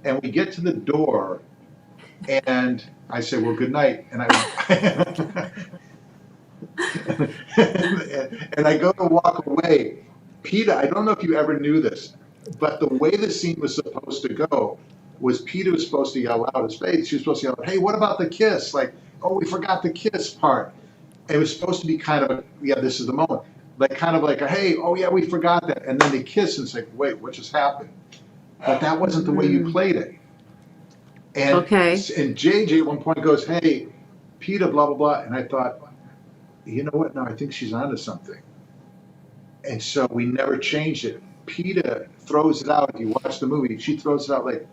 And we get to the door, and I say, "Well, good night," and and I go to walk away. Peta, I don't know if you ever knew this, but the way the scene was supposed to go was Peta was supposed to yell out his face. She was supposed to yell, "Hey, what about the kiss?" Like, "Oh, we forgot the kiss part." It was supposed to be kind of this is the moment. Like, kind of like, "Hey, oh yeah, we forgot that." And then they kiss, and it's like, "Wait, what just happened?" But that wasn't the way you played it. And, and JJ at one point goes, "Hey, Peta, blah, blah, blah." And I thought, you know what? No, I think she's onto something. And so we never changed it. Peta throws it out. If you watch the movie, she throws it out like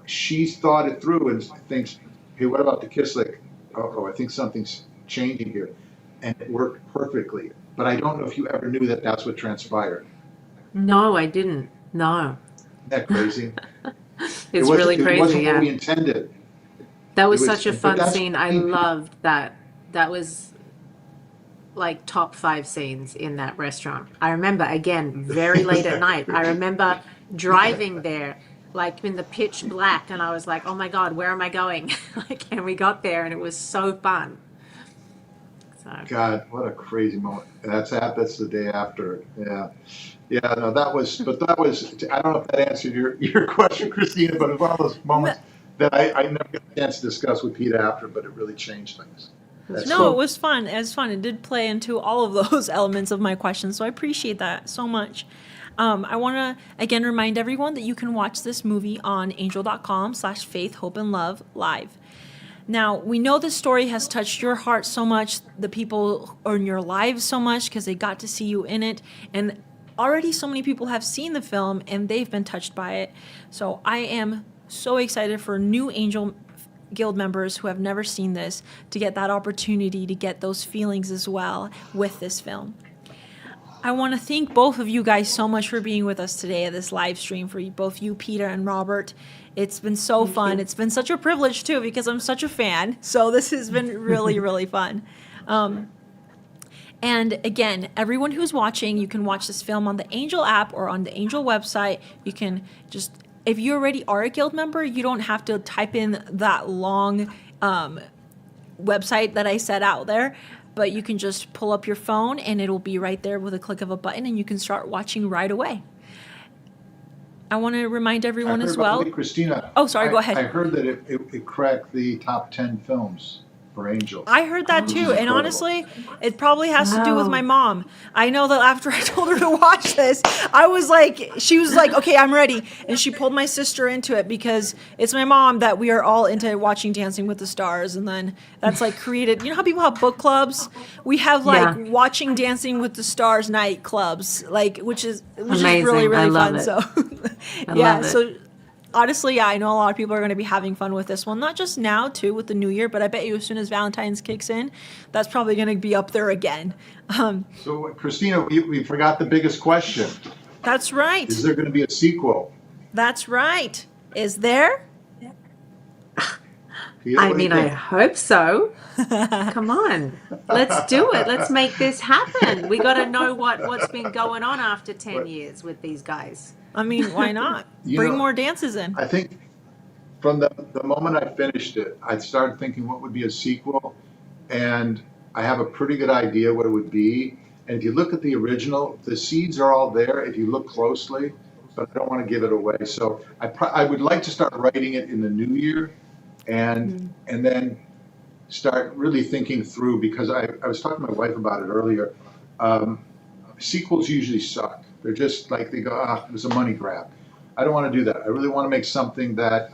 she's thought it through and thinks, "Hey, what about the kiss?" Like, oh, I think something's changing here. And it worked perfectly. But I don't know if you ever knew that that's what transpired. No, I didn't. No. Isn't that crazy? It's really crazy, It wasn't yeah. what we intended. That was such a fun scene. I loved that. That was like top 5 scenes in that restaurant. I remember, again, very late at night. I remember driving there, like in the pitch black, and I was like, "Oh my God, where am I going?" And we got there, and it was so fun. So. God, what a crazy moment. That's the day after. Yeah. Yeah, no, that was, I don't know if that answered your question, Christina, but it was one of those moments that I never got a chance to discuss with Pete after, but it really changed things. It was fun. It was fun. It did play into all of those elements of my questions, so I appreciate that so much. I want to, again, remind everyone that you can watch this movie on angel.com/faith, hope, and love live. Now, we know this story has touched your heart so much, the people in your lives so much, because they got to see you in it, and already so many people have seen the film, and they've been touched by it. So I am so excited for new Angel Guild members who have never seen this to get that opportunity to get those feelings as well with this film. I want to thank both of you guys so much for being with us today at this live stream, for both you, Peta, and Robert. It's been so fun. It's been such a privilege, too, because I'm such a fan. So this has been really, really fun. And again, everyone who's watching, you can watch this film on the Angel app or on the Angel website. You can just, if you already are a Guild member, you don't have to type in that long website that I set out there. But you can just pull up your phone and it'll be right there with a click of a button, and you can start watching right away. I want to remind everyone as well. Christina. Oh, sorry, go ahead. I heard that it cracked the top 10 films for Angel. I heard that too, and honestly, it probably has to do with my mom. I know that after I told her to watch this, she was like, "Okay, I'm ready," and she pulled my sister into it because it's my mom that we are all into watching Dancing with the Stars, and then that's like created. You know how people have book clubs? We have watching Dancing with the Stars night clubs, which is really, really fun. It. So so. Honestly, I know a lot of people are going to be having fun with this one, not just now, too, with the new year, but I bet you as soon as Valentine's kicks in, that's probably going to be up there again. So, Christina, we forgot the biggest question. That's right. Is there going to be a sequel? That's right. Is there? I hope so. Come on. Let's do it. Let's make this happen. We got to know what's been going on after 10 years with these guys. I mean, why not? Bring more dances in. I think from the moment I finished it, I started thinking what would be a sequel, and I have a pretty good idea what it would be. And if you look at the original, the seeds are all there if you look closely, but I don't want to give it away. So I would like to start writing it in the new year, and then start really thinking through, because I was talking to my wife about it earlier. Sequels usually suck. They're just like, they go, it was a money grab. I don't want to do that. I really want to make something that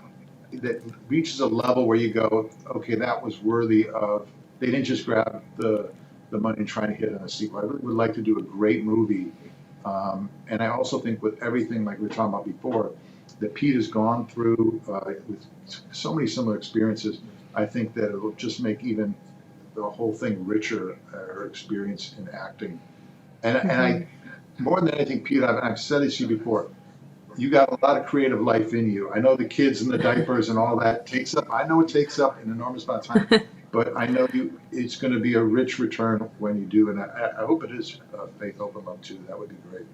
reaches a level where you go, okay, that was worthy of, they didn't just grab the money and try to hit on a sequel. I really would like to do a great movie. And I also think with everything like we were talking about before, that Pete has gone through with so many similar experiences, I think that it will just make even the whole thing richer, her experience in acting. And I, more than anything, Pete, I've said this to you before, you got a lot of creative life in you. I know the kids and the diapers and all that takes up, I know it takes up an enormous amount of time, But I know it's going to be a rich return when you do, and I hope it is Faith, Hope, and Love too. That would be great.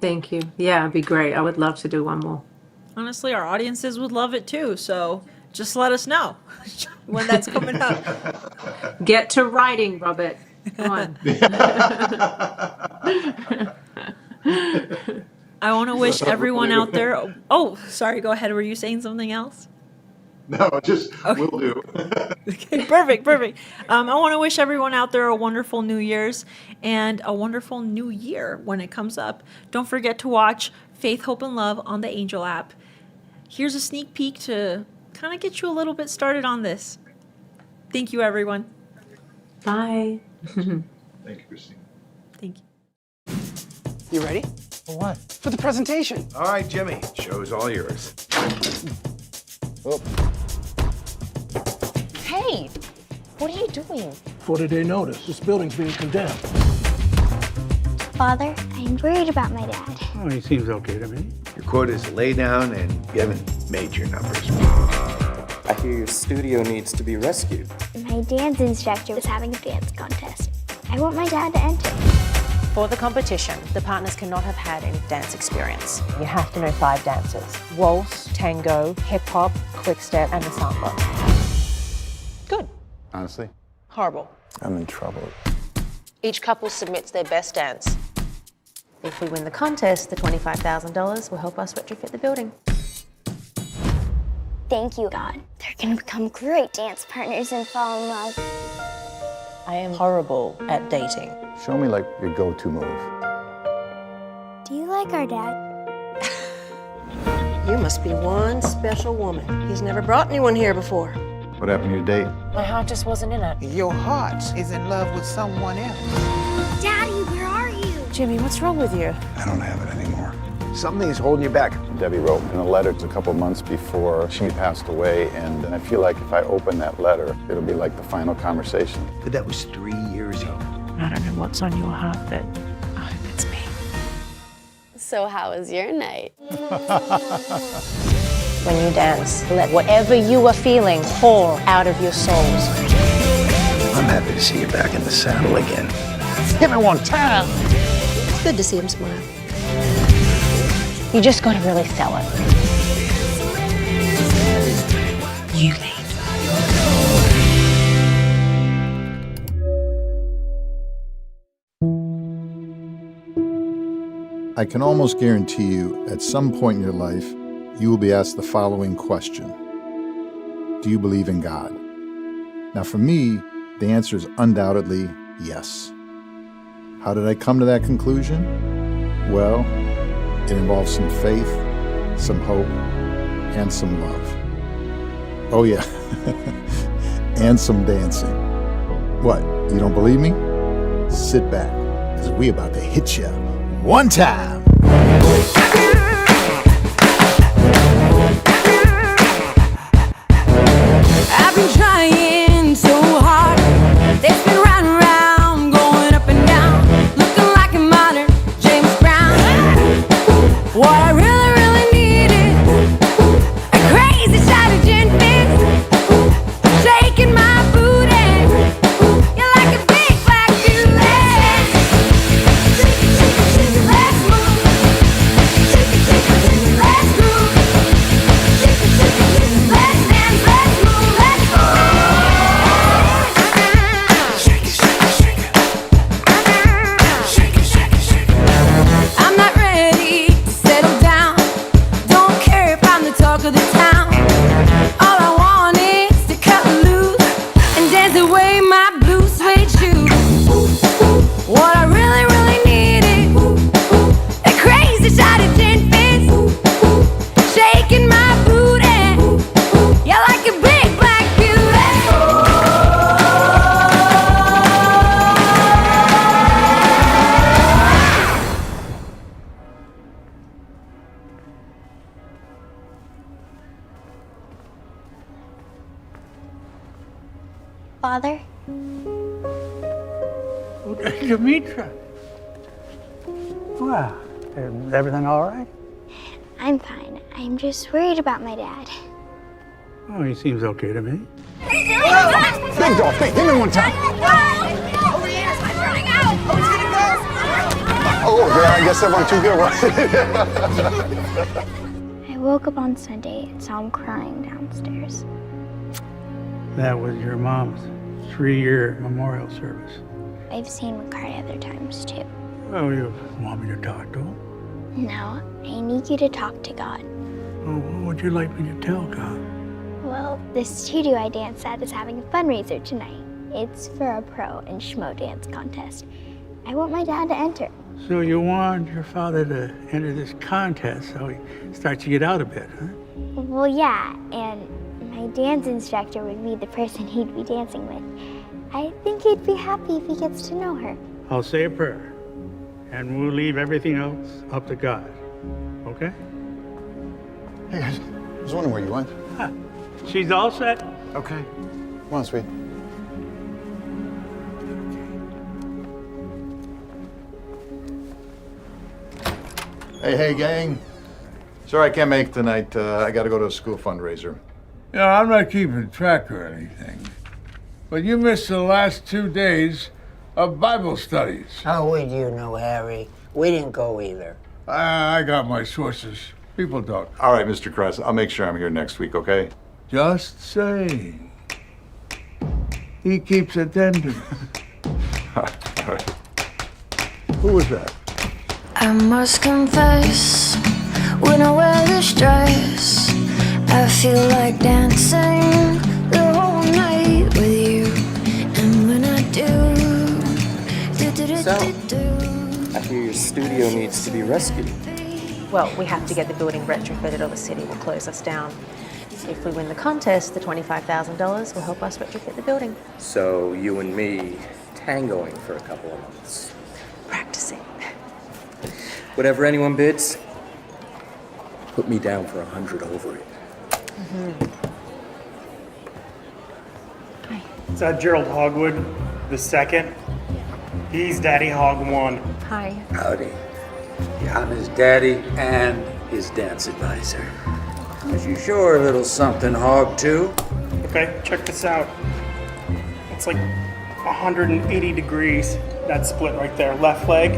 Thank you. Yeah, it'd be great. I would love to do one more. Honestly, our audiences would love it too. So just let us know when that's coming up. Get to writing, Robert. Come on. I want to wish everyone out there. Oh, sorry. Go ahead. Were you saying something else? No, just will do. Okay, perfect. I want to wish everyone out there a wonderful New Year's and a wonderful New Year when it comes up. Don't forget to watch Faith, Hope, and Love on the Angel app. Here's a sneak peek to kind of get you a little bit started on this. Thank you, everyone. Bye. Thank you, Christine. Thank you. You ready? For what? For the presentation. All right, Jimmy. Show's all yours. Oh. Hey, what are you doing? 40-day notice. This building's being condemned. Father, I'm worried about my dad. Oh, he seems okay to me. Your quote is lay down and you haven't made your numbers. I hear your studio needs to be rescued. My dance instructor is having a dance contest. I want my dad to enter. For the competition, the partners cannot have had any dance experience. You have to know 5 dances: waltz, tango, hip-hop, quick-step, and the samba. Good. Honestly, Horrible. I'm in trouble. Each couple submits their best dance. If we win the contest, the $25,000 will help us retrofit the building. Thank you, God. They're gonna become great dance partners and fall in love. I am horrible at dating. Show me like your go-to move. Do you like our dad? You must be one special woman. He's never brought anyone here before. What happened to your date? My heart just wasn't in it. Your heart is in love with someone else. Daddy, where are you? Jimmy, what's wrong with you? I don't have it anymore. Something is holding you back. Debbie wrote in a letter a couple months before she passed away, and I feel like if I open that letter, it'll be like the final conversation. But that was 3 years ago. I don't know what's on your heart, but I hope it's me. So how was your night? When you dance, let whatever you are feeling pour out of your souls. I'm happy to see you back in the saddle again. Hit me one time. It's good to see him smile. You just gotta really sell it. You lead. I can almost guarantee you, at some point in your life, you will be asked the following question. Do you believe in God? Now for me, the answer is undoubtedly yes. How did I come to that conclusion? Well, it involves some faith, some hope, and some love. Oh yeah, and some dancing. What, you don't believe me? Sit back, because we about to hit ya one time. I've been trying so hard. They've been round and round, going up and down, looking like a modern James Brown. What I really, really needed, a crazy shot of gin fizz, shaking my booty. You're like a big black beauty. Let's move. Let's groove. Let's dance. Let's move. Let's I'm not ready to settle down. Don't care if I'm the talk of the town. All I want is to cut loose and dance away my blue suede shoes. What I really, really needed, a crazy shot of gin fizz, shaking my booty. You're like a big black beauty. Father, Demetra. Wow. Is everything all right? I'm fine. I'm just worried about my dad. Oh, he seems okay to me. Big dog, big, hit me one time. Over here, I'm running out. Oh, it's gonna go. Oh, yeah, I guess that went too good, right? I woke up on Sunday and saw him crying downstairs. That was your mom's 3-year memorial service. I've seen him cry other times too. Oh, you want me to talk to him? No, I need you to talk to God. Oh, what would you like me to tell God? Well, the studio I dance at is having a fundraiser tonight. It's for a pro and schmo dance contest. I want my dad to enter. So you want your father to enter this contest so he starts to get out a bit, huh? Well, yeah, and my dance instructor would be the person he'd be dancing with. I think he'd be happy if he gets to know her. I'll say a prayer, and we'll leave everything else up to God, okay? Hey, I was wondering where you went. Huh. She's all set. Okay. Come on, sweet. Hey, gang. Sorry I can't make tonight. I got to go to a school fundraiser. Yeah, I'm not keeping track or anything. But you missed the last 2 days of Bible studies. How would you know, Harry? We didn't go either. I got my sources. People talk. All right, Mr. Krantz. I'll make sure I'm here next week, okay? Just saying. He keeps attending. All right. Who was that? I must confess, when I wear this dress, I feel like dancing the whole night with you. And when I do, So, I hear your studio needs to be rescued. Well, we have to get the building retrofitted or the city will close us down. If we win the contest, the $25,000 will help us retrofit the building. So, you and me tangoing for a couple of months. Practicing. Whatever anyone bids, put me down for 100 over it. Is that Gerald Hogwood, the second? He's Daddy Hog 1. Hi. Howdy. Yeah, I'm his daddy and his dance advisor. Is you sure a little something, Hog 2? Okay, check this out. It's like 180 degrees, that split right there. Left leg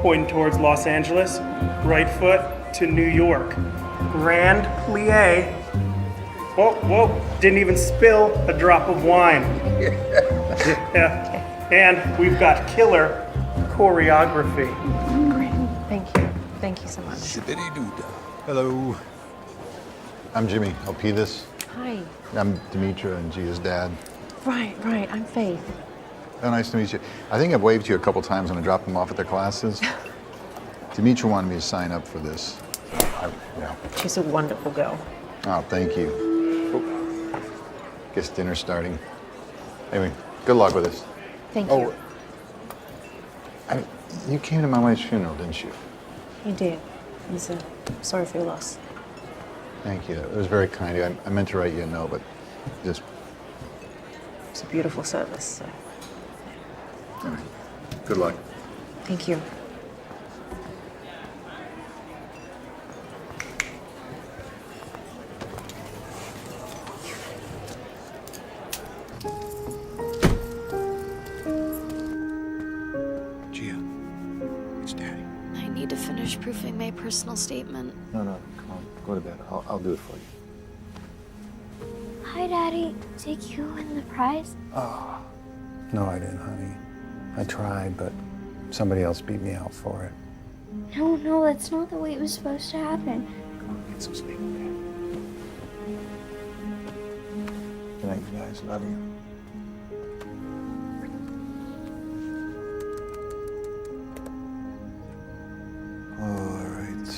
pointing towards Los Angeles, right foot to New York. Grand plie. Whoa, didn't even spill a drop of wine. Yeah. And we've got killer choreography. Thank you so much. Hello. I'm Jimmy. I'll pee this. Hi. I'm Demetra and Gia's dad. Right, I'm Faith. Oh, nice to meet you. I think I've waved to you a couple times when I dropped them off at their classes. Demetra wanted me to sign up for this. Yeah. She's a wonderful girl. Oh, thank you. Oh. Guess dinner's starting. Anyway, good luck with this. Thank you. You came to my wife's funeral, didn't you? You did. Listen, sorry for your loss. Thank you. It was very kind of you. I meant to write you a note, but just... It's a beautiful service. So. All right. Good luck. Thank you. Gia, it's Daddy. I need to finish proofing my personal statement. No, come on. Go to bed. I'll do it for you. Hi, Daddy. Did you win the prize? Oh, no, I didn't, honey. I tried, but somebody else beat me out for it. No, that's not the way it was supposed to happen. Get some sleep, okay? Good night, you guys. Love you. All right.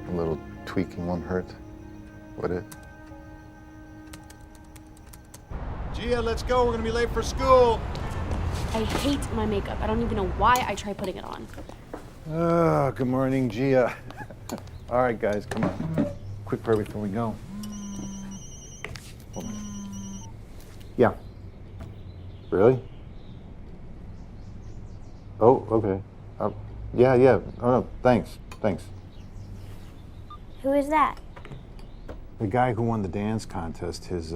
A little tweaking won't hurt, would it? Gia, let's go. We're gonna be late for school. I hate my makeup. I don't even know why I try putting it on. Oh, good morning, Gia. All right, guys, come on. Quick prayer before we go. Hold on. Yeah. Really? Oh, okay. Yeah. Oh, no, thanks. Who is that? The guy who won the dance contest, his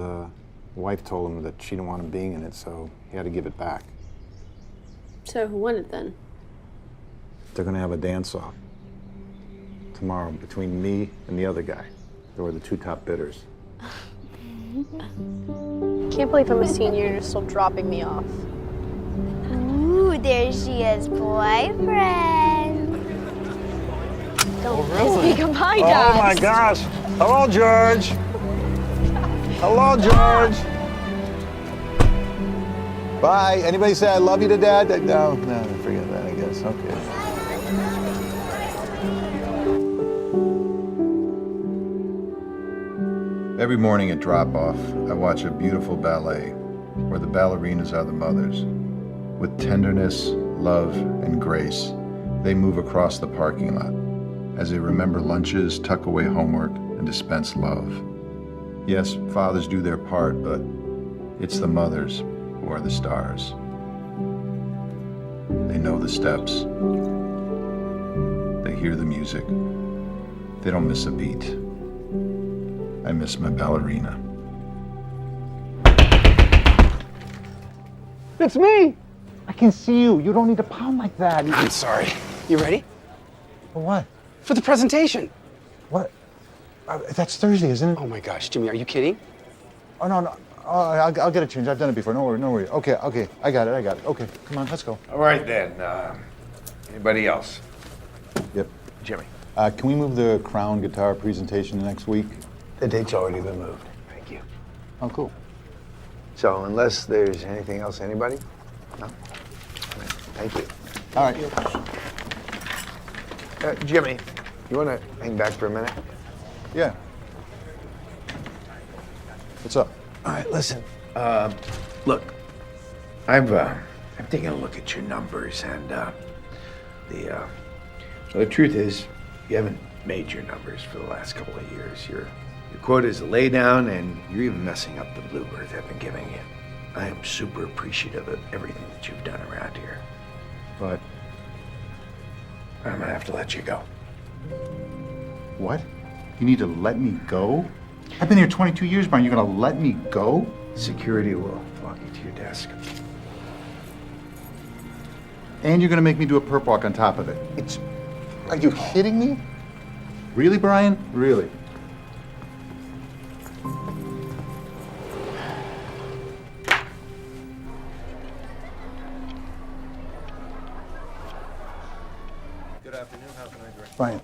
wife told him that she didn't want him being in it, so he had to give it back. So who won it then? They're gonna have a dance-off tomorrow between me and the other guy. They were the two top bidders. Can't believe I'm a senior and you're still dropping me off. Ooh, there she is, boyfriend. Don't really? speak of my Oh dad. my gosh! Hello, George! Hello, George! Bye. Anybody say I love you to Dad? No, forget that, I guess. Okay. Every morning at drop-off, I watch a beautiful ballet where the ballerinas are the mothers. With tenderness, love, and grace, they move across the parking lot as they remember lunches, tuck away homework, and dispense love. Yes, fathers do their part, but it's the mothers who are the stars. They know the steps. They hear the music. They don't miss a beat. I miss my ballerina. It's me! I can see you. You don't need to pound like that. I'm sorry. You ready? For what? For the presentation. What? That's Thursday, isn't it? Oh my gosh, Jimmy, are you kidding? Oh, no. Oh, I'll get it changed. I've done it before. No worry. Okay. I got it. Okay, come on, let's go. All right then. Anybody else? Yep. Jimmy. Can we move the Crown guitar presentation to next week? The date's already been moved. Thank you. Oh, cool. So unless there's anything else, anybody? No? Thank you. All right. Jimmy, you want to hang back for a minute? Yeah. What's up? All right, listen. Look, I've taken a look at your numbers, and the truth is, you haven't made your numbers for the last couple of years. Your quota is a laydown, and you're even messing up the bluebird I've been giving you. I am super appreciative of everything that you've done around here, but I'm gonna have to let you go. What? You need to let me go? I've been here 22 years, Brian. You're gonna let me go? Security will walk you to your desk. And you're gonna make me do a perp walk on top of it. Are you kidding me? Really, Brian? Really? Good afternoon. How can I direct? Brian.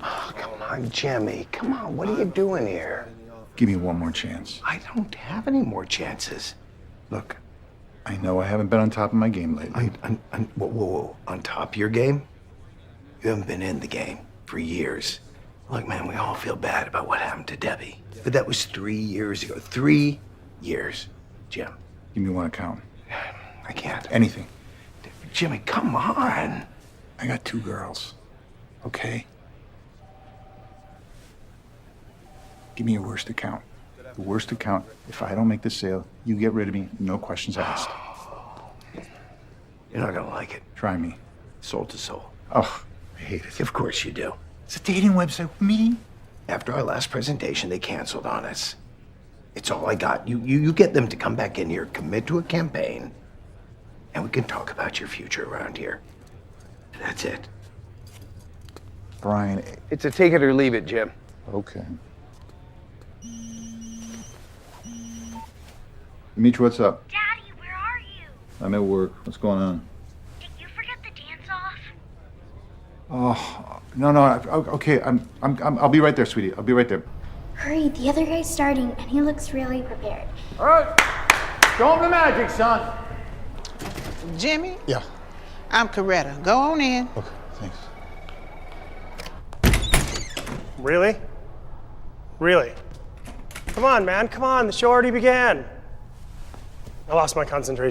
Oh, come on, Jimmy. Come on, what are you doing here? Give me one more chance. I don't have any more chances. Look, I know I haven't been on top of my game lately. Whoa. On top of your game? You haven't been in the game for years. Look, man, we all feel bad about what happened to Debbie. But that was 3 years ago. 3 years, Jim. Give me one account. I can't. Anything. Jimmy, come on. I got 2 girls. Okay? Give me your worst account. The worst account. If I don't make the sale, you get rid of me. No questions asked. You're not gonna like it. Try me. Soul to soul. Oh, I hate it. Of course you do. It's a dating website with me. After our last presentation, they canceled on us. It's all I got. You get them to come back in here, commit to a campaign, and we can talk about your future around here. That's it. Brian. It's a take it or leave it, Jim. Okay. Dimitri, what's up? Daddy, where are you? I'm at work. What's going on? Did you forget the dance-off? Oh, no. Okay, I'll be right there, sweetie. I'll be right there. Hurry, the other guy's starting, and he looks really prepared. All right, show him the magic, son. Jimmy? Yeah. I'm Coretta. Go on in. Okay, thanks. Really? Really? Come on, man. Come on. The show already began. I lost my concentration.